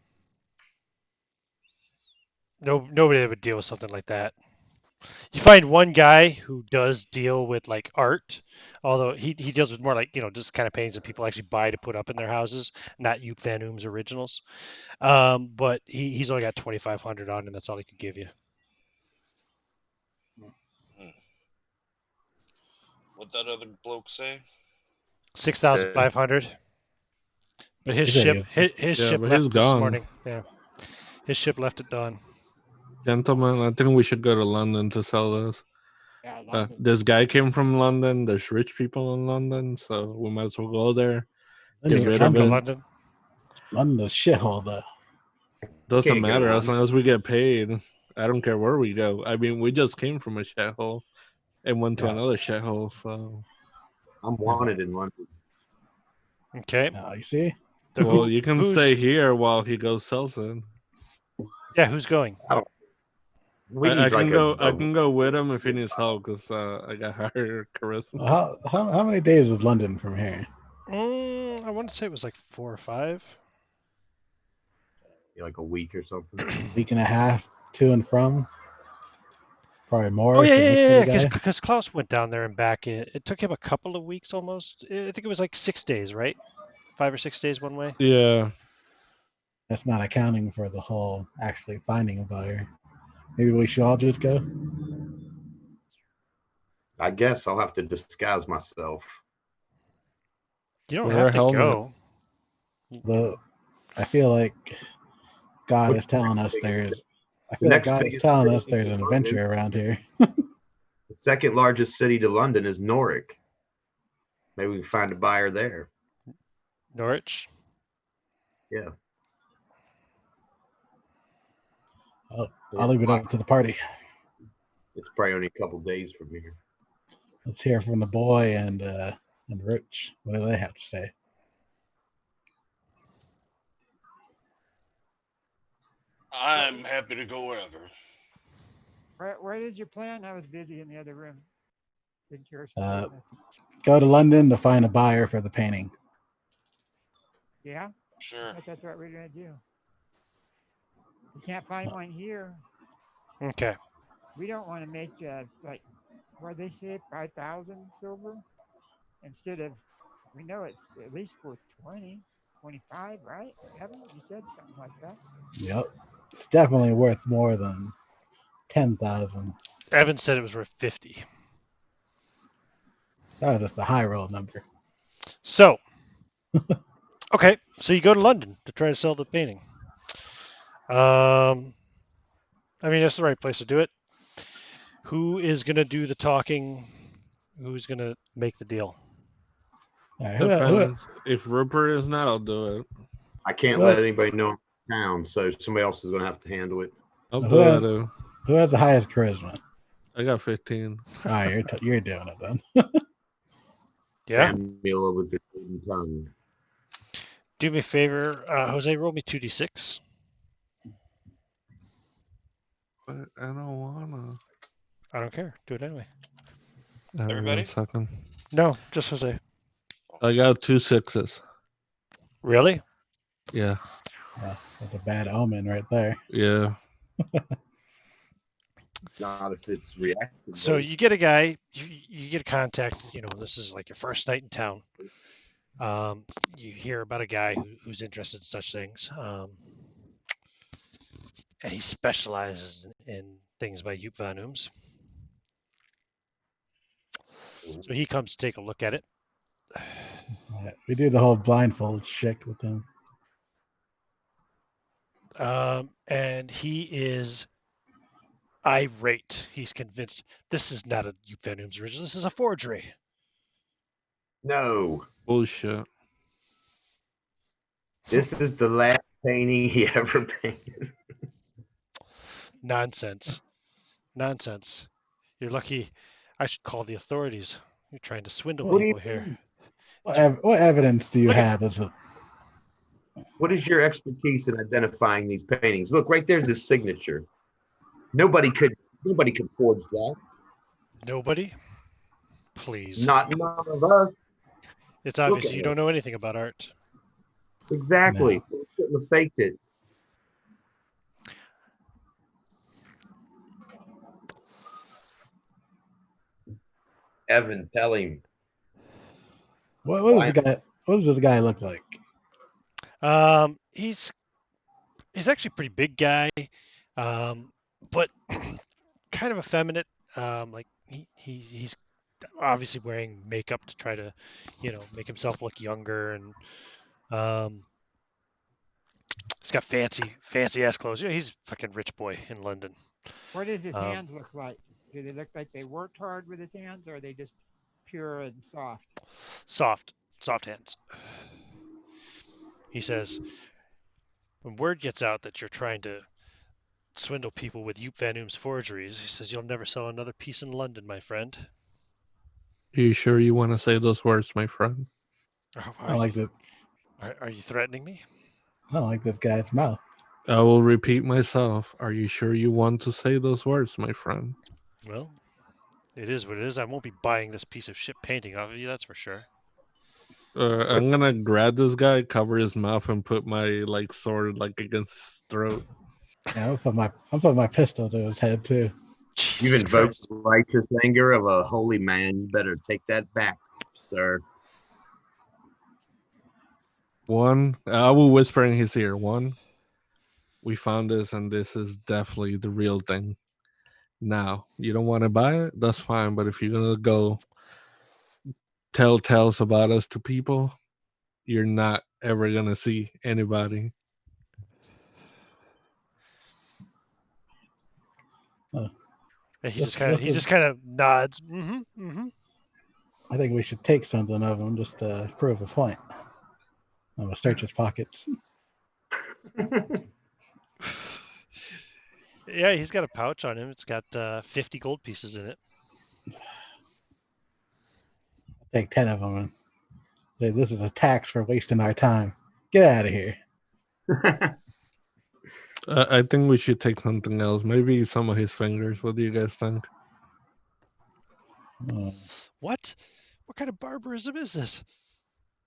No. Nobody that would deal with something like that. You find one guy who does deal with like art, although he deals with more like just kind of paintings that people actually buy to put up in their houses, not Joop Van Oom's originals. But he's only got 2,500 on, and that's all he could give you. What'd that other bloke say? 6,500. But his He said ship he his Yeah, ship but he's left this gone. morning. Yeah, his ship left at dawn. Gentlemen, I think we should go to London to sell this. Yeah, London. This guy came from London. There's rich people in London, so we might as well go there. Get London, rid of Come to it. London. London's a shithole, though. Doesn't Can't go to matter as London. long as we get paid. I don't care where we go. I mean, we just came from a shithole and went to Yeah. another shithole. So, I'm wanted in London. Okay. You see? So well, you can who's- stay here while he goes sells it. Yeah, who's going? We I need can like go. I can go with him if he needs help because I got higher charisma. How many days is London from here? I want to say it was like 4 or 5. like a week or something. Week and a half to and from? Probably more. Oh if you look for yeah. the guy. Because Klaus went down there and back. It took him a couple of weeks almost. I think it was like 6 days, right? 5 or 6 days one way. Yeah. That's not accounting for the whole actually finding a buyer. Maybe we should all just go. I guess I'll have to disguise myself. You don't Wear a have to helmet. go. I feel like God What's is telling us the there's. I The feel like next God is biggest telling city us there's in an London- adventure around here. The second largest city to London is Norwich. Maybe we can find a buyer there. Norwich. Yeah. I'll leave it up to the party. It's probably only a couple days from here. Let's hear from the boy and Roach. What do they have to say? I'm happy to go wherever. Where did you plan? I was busy in the other room. Didn't hear us Uh, business. Go to London to find a buyer for the painting. Yeah, Sure. I thought that's what we were gonna do. We can't find one here. Okay. We don't want to make like what they say 5,000 silver instead of. We know it's at least worth 20, 25, right? Evan, you said something like that. Yep. It's definitely worth more than 10,000. Evan said it was worth 50. That was just the high roll number. So, okay, so you go to London to try to sell the painting. I mean, that's the right place to do it. Who is going to do the talking? Who's going to make the deal? All right, Depends. If Rupert is not, I'll do it. I can't Well- let anybody know I'm in town, so somebody else is going to have to handle it. I'll Who do it. has- Too. who has the highest charisma? I got 15. All right, you're doing it then. Yeah. Samuel with the golden tongue. Do me a favor, Jose. Roll me 2d6. But I don't wanna. I don't care. Do it anyway. Everybody? 1 second. No, just Jose. I got 2 6s. Really? Yeah. That's a bad omen right there. Yeah. not if it's reactive. So you get a guy, you get a contact. This is like your first night in town. You hear about a guy who's interested in such things, and he specializes in things by Joop van Ooms. So he comes to take a look at it. We do the whole blindfold shit with him. And he is irate. He's convinced this is not a Joop van Ooms original. This is a forgery. No, Bullshit. this is the last painting he ever painted. Nonsense. Nonsense. You're lucky. I should call the authorities. You're trying to swindle What do you people here. mean? What evidence do you Look at- have? As a, What is your expertise in identifying these paintings? Look, right there's his signature. Nobody could forge that. Nobody? Please. Not none of us. It's obvious at you it. don't know anything about art. Exactly. We couldn't have faked it. Evan, tell him. what does the guy? What does this guy look like? He's actually a pretty big guy, but kind of effeminate. Like he's obviously wearing makeup to try to, make himself look younger, and he's got fancy ass clothes. He's a fucking rich boy in London. What does his Um, hands look like? Do they look like they worked hard with his hands, or are they just pure and soft? Soft hands. He says, when word gets out that you're trying to swindle people with Joop van Ooms forgeries, he says, you'll never sell another piece in London, my friend. Are you sure you want to say those words, my friend? I don't like Are you threatening me? I don't like this guy's mouth. I will repeat myself. Are you sure you want to say those words, my friend? Well, it is what it is. I won't be buying this piece of shit painting off of you, that's for sure. I'm gonna grab this guy, cover his mouth, and put my sword against his throat. Yeah, I'm putting my pistol to his head too. You've Jesus invoked Christ. the righteous anger of a holy man. You better take that back, sir. One, I will whisper in his ear. One, we found this, and this is definitely the real thing. Now, you don't want to buy it? That's fine. But if you're gonna go tell tales about us to people, you're not ever gonna see anybody. And he Let's- just kind of nods. Mm-hmm. Mm-hmm. I think we should take something of him just to prove a point. I'm gonna search his pockets. Yeah, he's got a pouch on him. It's got 50 gold pieces in it. Take 10 of them and say this is a tax for wasting our time. Get out of here. I think we should take something else. Maybe some of his fingers. What do you guys think? What? What kind of barbarism is this?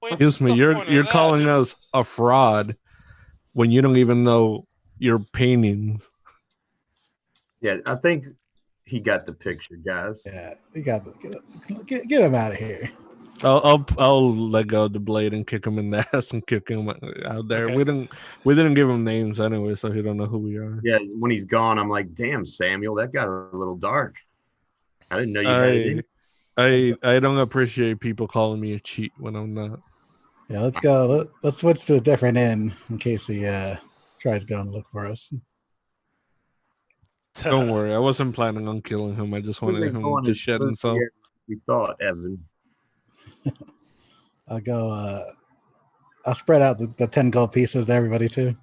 Excuse me, you're calling us a fraud when you don't even know your paintings. Yeah, I think he got the picture, guys. Yeah, you got to get him out of here. I'll let go of the blade and kick him in the ass and kick him out there. Okay. We didn't give him names anyway, so he don't know who we are. Yeah, when he's gone, I'm like, damn, Samuel, that got a little dark. I didn't know you had it in. I don't appreciate people calling me a cheat when I'm not. Yeah, let's go. Let's switch to a different inn in case he tries going to look for us. Don't worry, I wasn't planning on killing him. I just wanted Isn't him going to as shed smoothly himself. as We thought, Evan. I'll go. I'll spread out the 10 gold pieces to everybody too.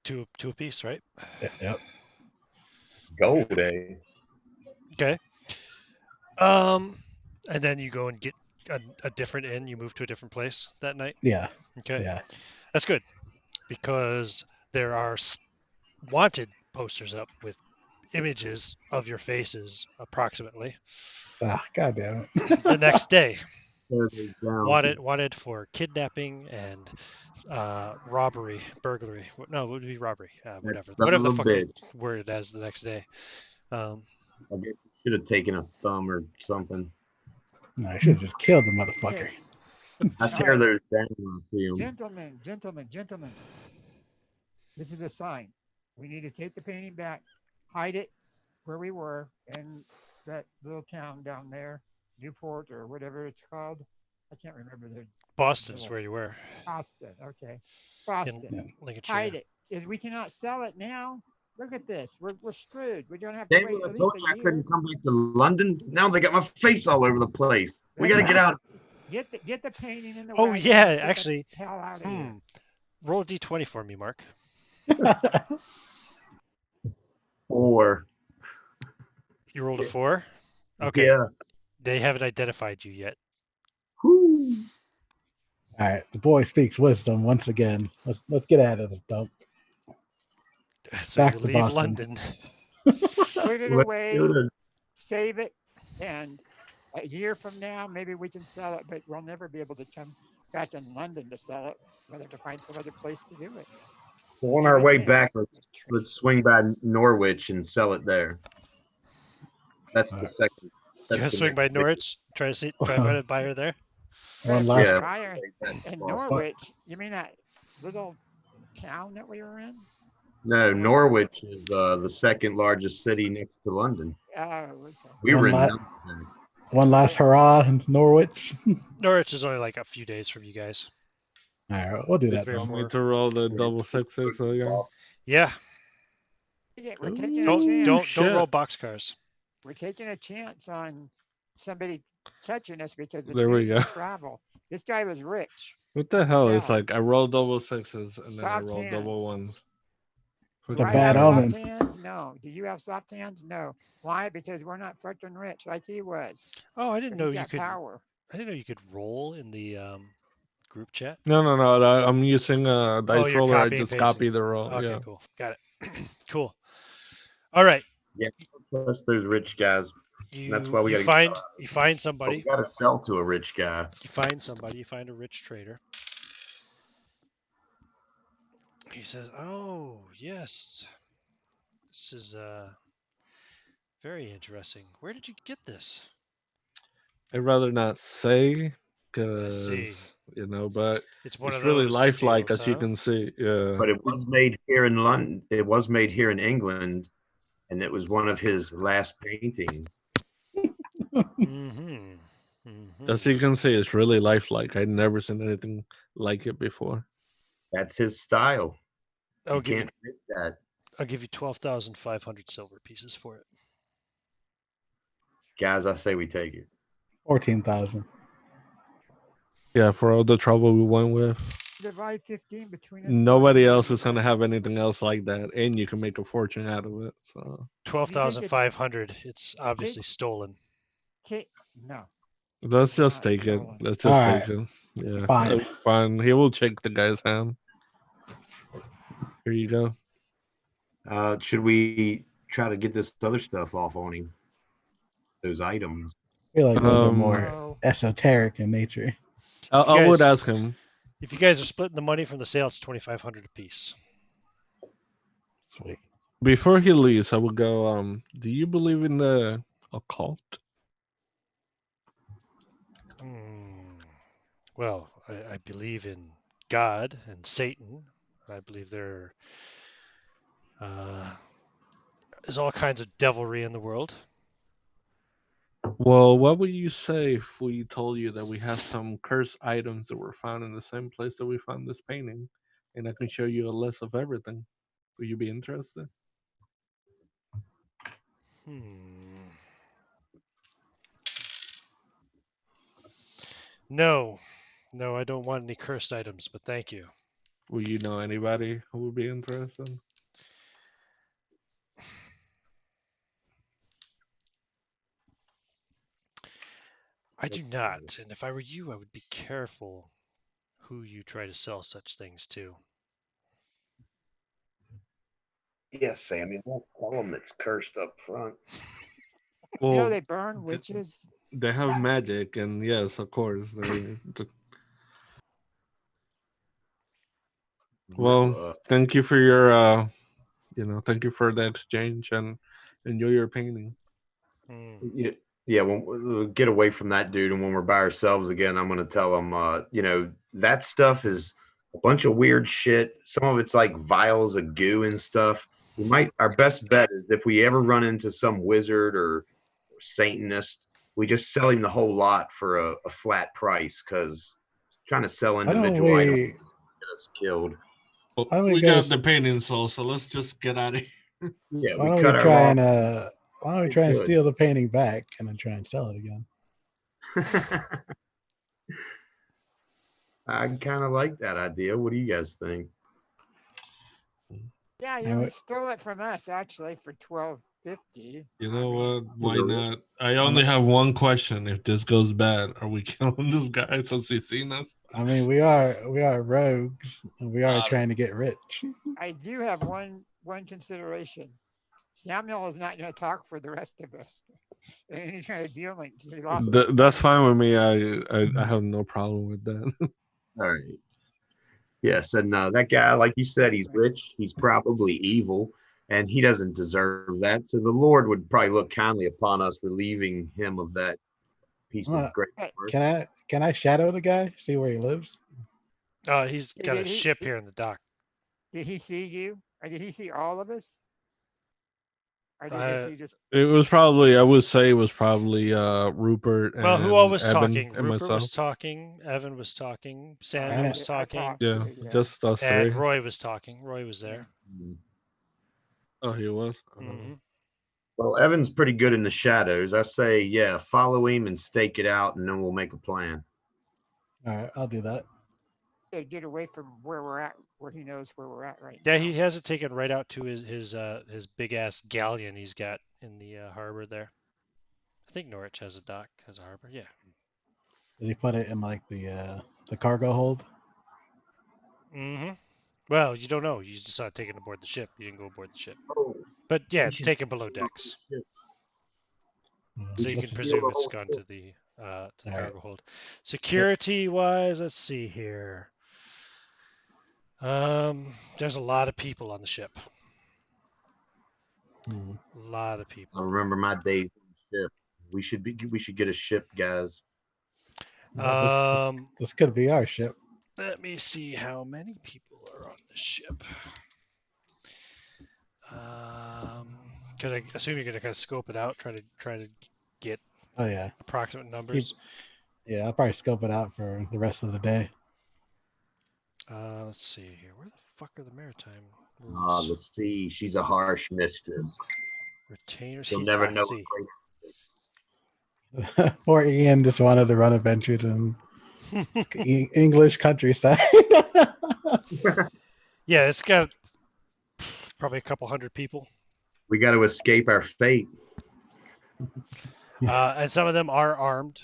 Two a piece, right? Yep. Gold, eh? Okay. And then you go and get a different inn. You move to a different place that night. Yeah. Okay. Yeah. That's good because there are wanted posters up with images of your faces approximately Ah, God damn it. the next day. Thursday's down. Wanted for kidnapping and robbery, burglary. No, it would be robbery. Whatever. son Whatever of the a fucking word it is the next day. Um, I guess you should have taken a thumb or something. No, I should have just killed the motherfucker. I tear Alright. those down when I see them. Gentlemen. This is a sign. We need to take the painting back, hide it where we were in that little town down there, Newport or whatever it's called. I can't remember the Boston's little where you were Boston. Okay, in Boston. Lincolnshire. Hide it, because we cannot sell it now. Look at this. We're screwed. We're gonna have to Daniel, wait I at told least you a I year. couldn't come back to London. Now they got my face all over the place. We That's got to get right. out. Get the painting in the Oh wagon. yeah, Let's get the actually, hell out of here. roll a d20 for me, Mark. Or You rolled a Yeah. 4. Okay, yeah. they haven't identified you yet. Whew. All right, the boy speaks wisdom once again. Let's get out of this dump. So Back you to leave Boston. London. Put it Let's away. do it. Save it, and a year from now, maybe we can sell it, but we'll never be able to come back in London to sell it. We'll have to find some other place to do it. Well, on Give our it way in. back, let's swing by Norwich and sell it there. That's the Alright. second. You That's want to the swing next by big- Norwich? Try to buy her there. One But last Yeah. buyer That's in awesome. Norwich, you mean that little town that we were in? No, Norwich is the second largest city next to London. Oh, okay. We One were in la- London. one last hurrah in Norwich. Norwich is only like a few days from you guys. All right, we'll do that Very then. Want me to roll the double sixes again? Yeah, Yeah, we're taking a don't chance. don't roll boxcars. We're taking a chance on somebody catching us because the There we news will go. travel. This guy was rich. What the hell? It's Yeah. like I roll double sixes and then I Soft roll double hands. ones. It's a Do I bad have omen. soft hands? No. Do you have soft hands? No. Why? Because we're not fucking rich like he was. Oh, I But didn't know he's you got could. power. I didn't know you could roll in the group chat. No, I'm using a dice you're roller. I copy and just pasting. copy the roll. Okay, Yeah. cool. Got it. Cool. All right. Yeah, trust those rich guys. That's why we you gotta find get you find But we somebody. got to sell to a rich guy. You find somebody. You find a rich trader. He says, "Oh yes, this is very interesting. Where did you get this?" I'd rather not say see. because but It's one it's of really those lifelike, deals, as you huh? can see. Yeah. But it was made here in London. It was made here in England, and it was one of his last paintings. Mm-hmm. As you can see, it's really lifelike. I'd never seen anything like it before. That's his style. I'll You give you can't fit that. I'll give you 12,500 silver pieces for it. Guys, I say we take it. 14,000. Yeah, for all the trouble we went with, Divide 15 between us. nobody five. else is gonna have anything else like that, and you can make a fortune out of it. So 12,500. It's obviously stolen. No. let's just Not take it. stolen. Let's just Alright. take it. Yeah, Fine. it'll be fine. He will shake the guy's hand. Here you go. Should we try to get this other stuff off on him? Those items. I feel like those are Um, more No. esoteric in nature. I would guys- ask him. If you guys are splitting the money from the sale, it's 2,500 apiece. Sweet. Before he leaves, I would go, do you believe in the occult? Well, I believe in God and Satan. I believe there is all kinds of devilry in the world. Well, what would you say if we told you that we have some cursed items that were found in the same place that we found this painting, and I can show you a list of everything? Would you be interested? No, I don't want any cursed items, but thank you. Would you know anybody who would be interested? I do not, and if I were you, I would be careful who you try to sell such things to. Yes, Sammy. Don't tell them it's cursed up front. You know Well, they burn witches. they have magic, and yes, of course. Well, thank you for your, thank you for the exchange, and Enjoy your painting. Mm. Yeah, when we'll get away from that dude, and when we're by ourselves again, I'm gonna tell him, that stuff is a bunch of weird shit. Some of it's like vials of goo and stuff. Our best bet is if we ever run into some wizard or Satanist, we just sell him the whole lot for a flat price, because trying to sell Why don't individual items we? get us killed. Well, Why don't we we go? got the painting soul, so let's just get out of here. Yeah, Why we don't we cut our try law. and Why don't we We're try and good. steal the painting back and then try and sell it again? I kind of like that idea. What do you guys think? Yeah, you And only we- stole it from us actually for $12.50. You know what? Why Really? not? I only have one question. If this goes bad, are we killing this guy since he's seen us? I mean, we are rogues, and we are Um, trying to get rich. I do have one consideration. Samuel is not going to talk for the rest of us. Any kind of dealing. He lost That's fine with me. I have no problem with that. All right. Yes, and that guy, like you said, he's rich. He's probably evil, and he doesn't deserve that. So the Lord would probably look kindly upon us, relieving him of that piece Uh, of great Hey, work. Can I shadow the guy? See where he lives? He's got a Did he- ship here in the dock. Did he see you? Or did he see all of us? Or did Uh, he just? It was probably, I would say, it was probably Rupert Well, and who all was Evan talking? and Rupert myself. was talking. Evan was talking. Samuel And was I talking. talked Yeah, to, just us And three. Roy was talking. Roy was there. Mm. Oh, he was. Hmm. Well, Evan's pretty good in the shadows. I say, yeah, follow him and stake it out, and then we'll make a plan. All right, I'll do that. to get away from where we're at, where he knows where we're at right Yeah, now. he has it taken right out to his big ass galleon he's got in the harbor there. I think Norwich has a dock, has a harbor. Yeah. Did he put it in like the cargo hold? Hmm. Well, you don't know. You just saw it taken aboard the ship. You didn't go aboard the ship. Oh, But yeah, we it's should taken below decks, so you can Let's- presume the it's whole gone ship. to the All right. cargo hold. Security wise, let's see here. There's a lot of people on the ship. Hmm. A lot of I people. remember my days on the ship. We should get a ship, guys. This could be our ship. Let me see how many people are on the ship. Because I assume you're gonna kind of scope it out, try to get Oh yeah, approximate numbers. yeah. I'll probably scope it out for the rest of the day. Let's see here. Where the fuck are the maritime Ah, rules? the sea. She's a harsh mistress. Retainers. You'll never know. See. Poor Ian just wanted to run adventures in English countryside. Yeah, it's got probably a couple hundred people, We got to escape our fate. and some of them are armed.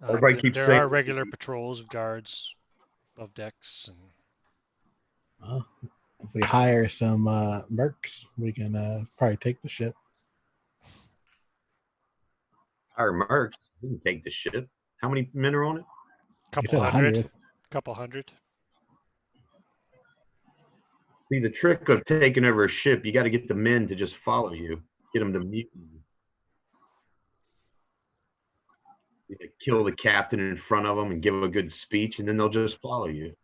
Everybody keeps there saying are regular patrols of guards above decks, and Well, if we hire some mercs, we can probably take the ship. our mercs. We can take the ship. How many men are on it? You said 100. Couple hundred. See, the trick of taking over a ship, you got to get the men to just follow you. Get them to mutiny. You gotta kill the captain in front of them and give them a good speech, and then they'll just follow you.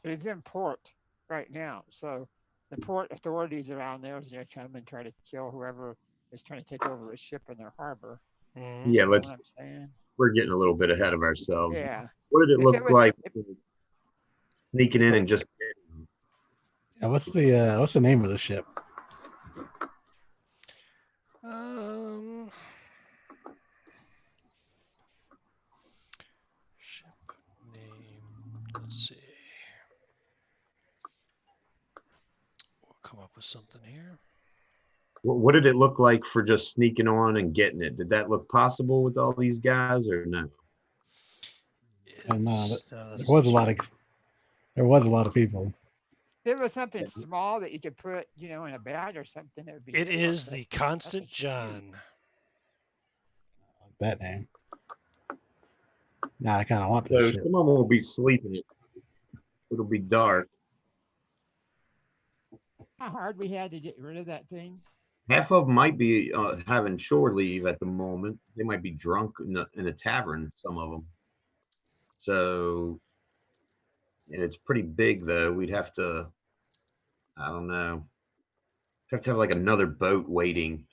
It's in port right now, so the port authorities around there is going to come and try to kill whoever is trying to take over a ship in their harbor. Mhm. Yeah, You know let's. what I'm saying? We're getting a little bit ahead of ourselves. Yeah. What did it If look it was- like if- sneaking in and just? Yeah, what's the name of the ship? Ship name. Let's see. We'll come up with something here. What did it look like for just sneaking on and getting it? Did that look possible with all these guys or no? And It's- there that's- was a lot of people. If it was something small that you could put, in a bag or something, it would be. It different, is but the that's a Constant huge- John. That name. Nah, I kind of want So this ship. someone will be sleeping. It'll be dark. how hard we had to get rid of that thing? Half of them might be having shore leave at the moment. They might be drunk in a tavern. Some of them. So, and it's pretty big though. We'd have to. I don't know. Have to have like another boat waiting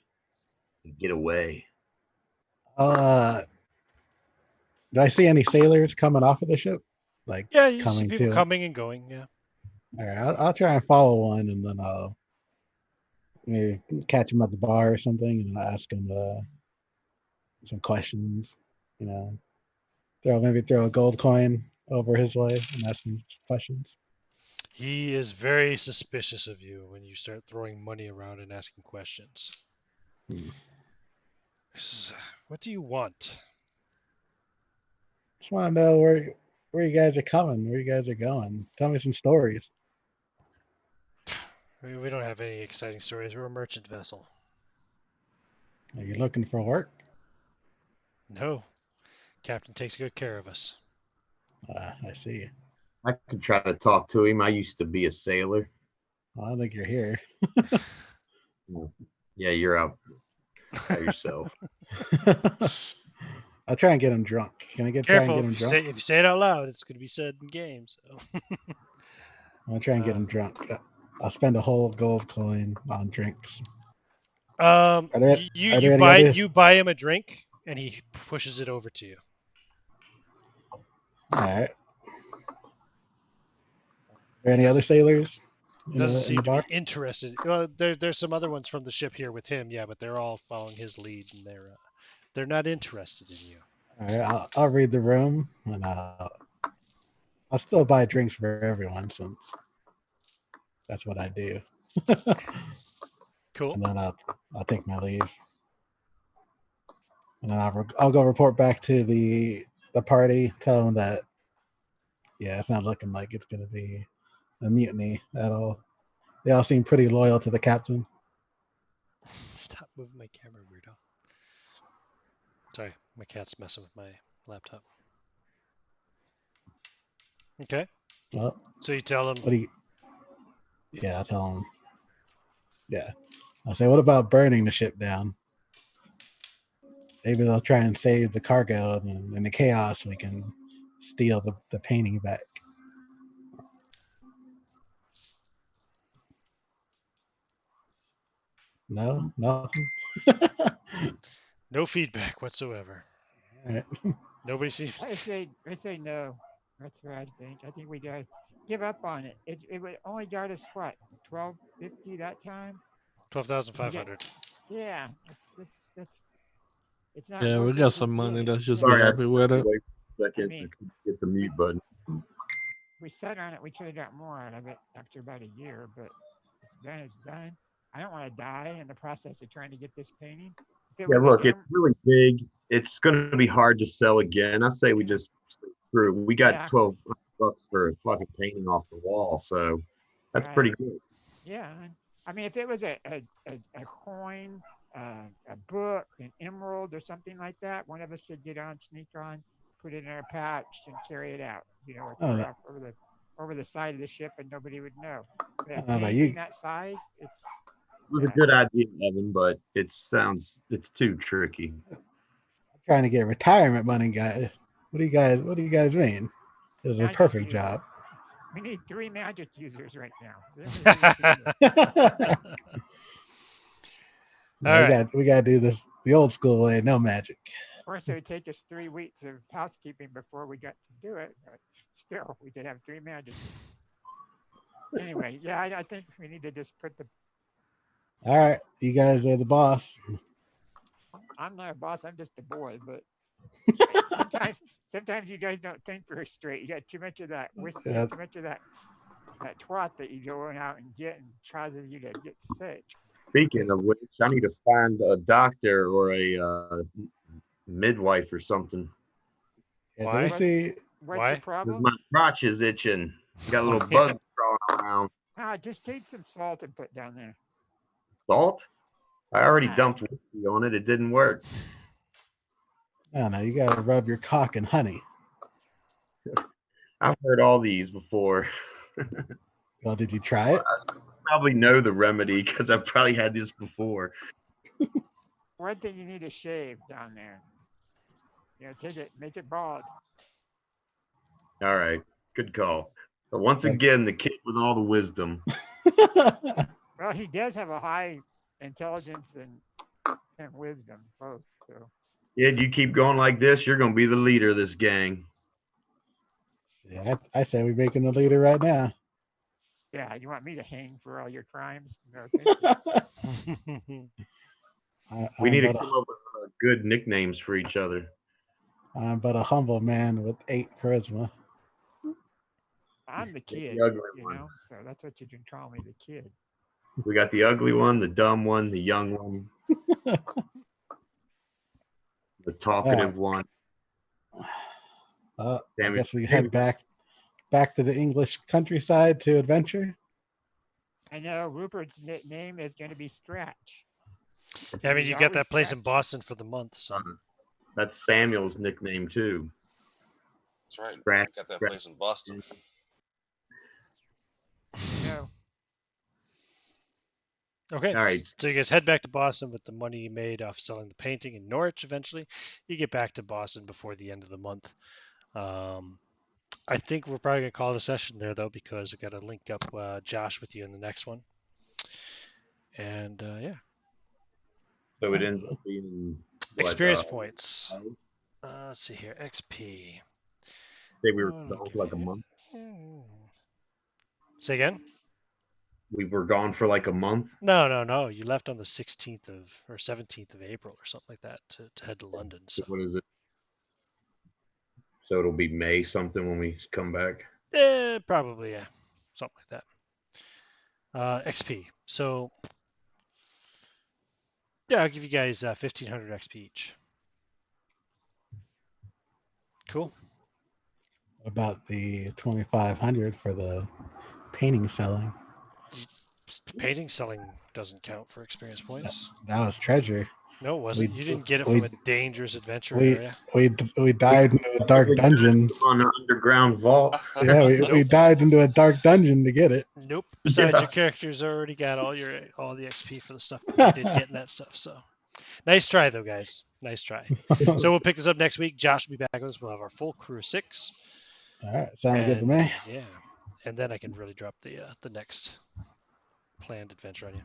to get away. Uh, do I see any sailors coming off of the ship? Like Yeah, you see coming people to? coming and going. Yeah. All right, I'll try and follow one, and then I'll maybe catch him at the bar or something, and I'll ask him some questions. You know, throw a gold coin over his way and ask him questions. He is very suspicious of you when you start throwing money around and asking questions. Hmm. What do you want? Just want to know where you guys are coming, where you guys are going. Tell me some stories. We don't have any exciting stories. We're a merchant vessel. Are you looking for work? No, Captain takes good care of us. I see. I could try to talk to him. I used to be a sailor. Well, I don't think you're here. Yeah, you're out by yourself. I'll try and get him drunk. Can I try and Careful, get him drunk? if you say it out loud, it's going to be said in game. So. I'll try and get him drunk. I'll spend a whole gold coin on drinks. Are there any other? You buy him a drink, and he pushes it over to you. All right. Are there any other sailors Doesn't in seem the to bar? be interested. Well, there's some other ones from the ship here with him, yeah, but they're all following his lead, and they're not interested in you. All right, I'll read the room, and I'll still buy drinks for everyone since that's what I do. Cool. And then I'll take my leave, and then I'll go report back to the party, tell them that it's not looking like it's gonna be a mutiny at all. They all seem pretty loyal to the captain. Stop moving my camera, weirdo. Sorry, my cat's messing with my laptop. Okay. Well, So you tell him. what do you? Yeah, I'll tell them. Yeah, I'll say, what about burning the ship down? Maybe they'll try and save the cargo, and in the chaos, we can steal the painting back. No, nothing. No feedback whatsoever. All right. Nobody seems. I say no. That's what I think. I think we gotta give up on it. It would only got us what, 1250 that time? 12,500. Yeah, it's not Yeah, we worth it got to some do money. it. Let's just Yeah. be Sorry, I happy with stepped it. away for a second. mean- I couldn't get the mute button. We sat on it. We could have got more out of it after about a year, but it's done. It's done. I don't want to die in the process of trying to get this painting. If it Yeah, was a look, it's gem- really big. It's going to be hard to sell again. I say we just screw it. We got Yeah. $12 for a fucking painting off the wall, so that's Right. pretty good. Yeah, I mean, if it was a coin, a book, an emerald, or something like that, one of us should get on, sneak on, put it in our pouch, and carry it out. You know, or throw it Oh, off over the side of the ship, and nobody would know. But I a don't know about painting you. that size, it's It was a good idea, Evan, but it's too tricky. I'm trying to get retirement money, guys. What do you guys mean? This is a Magic perfect user. job. We need 3 magic users right now. Then we can do it. No, All we right. got to do this the old school way, no magic. Of course, it would take us 3 weeks of housekeeping before we got to do it, but still, we could have 3 magic. Anyway, yeah, I think we need to just put the. All right, you guys are the boss. I'm not a boss. I'm just a boy, but sometimes you guys don't think very straight. You got too much of that whiskey, Yeah. too much of that twat that you go out and get and causes you to get sick. Speaking of which, I need to find a doctor or a midwife or something. Yeah, Why? let me see. What's Why? your 'Cause problem? my crotch is itching. Got a little Yeah. bug crawling around. Just take some salt and put down there. Salt? I already Ah. dumped whiskey on it. It didn't work. No, you got to rub your cock in honey. I've heard all these before. Well, did you try it? probably know the remedy because I've probably had this before. One thing you need to shave down there. Take it, make it bald. All right, good call. But once And- again, the kid with all the wisdom. Well, he does have a high intelligence and wisdom, both. So Yeah, you keep going like this, you're gonna be the leader of this gang. Yeah, I say we're making the leader right now. yeah, you want me to hang for all your crimes? No, thank you. We I'm need to but come up with good nicknames for each other. I'm but a humble man with 8 charisma. I'm the kid, ugly one. so that's what you can call me, the kid. We got the ugly one, the dumb one, the young one, the talkative one. I Damn it. guess we head back to the English countryside to adventure. I know Rupert's name is going to be Stretch. Yeah, I mean, He's you got that always place in stretched. Boston for the month, so That's Samuel's nickname too. That's right. Scratch, Got that scratch. place in Boston. No, okay. All right. So you guys head back to Boston with the money you made off selling the painting in Norwich. Eventually, you get back to Boston before the end of the month. I think we're probably gonna call it a session there though, because I got to link up Josh with you in the next one. And yeah, So it ends up being what, experience points. oh, Let's see here, XP. say we were What gone I'll for give like a you. month. Say again? We were gone for like a month. No. You left on the 16th or 17th of April or something like that to head to London. So What is it? So it'll be May something when we come back. probably yeah, something like that. XP. So yeah, I'll give you guys 1,500 XP each. Cool. About the 2,500 for the painting selling. Painting selling doesn't count for experience points. That was treasure. No, it wasn't. We- You didn't get it we- from a dangerous adventure We area. we died into a dark dungeon. On an underground vault. Yeah, we died into a dark dungeon to get it. Nope. Besides, Yeah. your character's already got all the XP for the stuff that you did getting that stuff. So nice try though, guys. Nice try. So we'll pick this up next week. Josh will be back with us. We'll have our full crew of 6. All right, sounds good to me. Yeah, and then I can really drop the next planned adventure on you.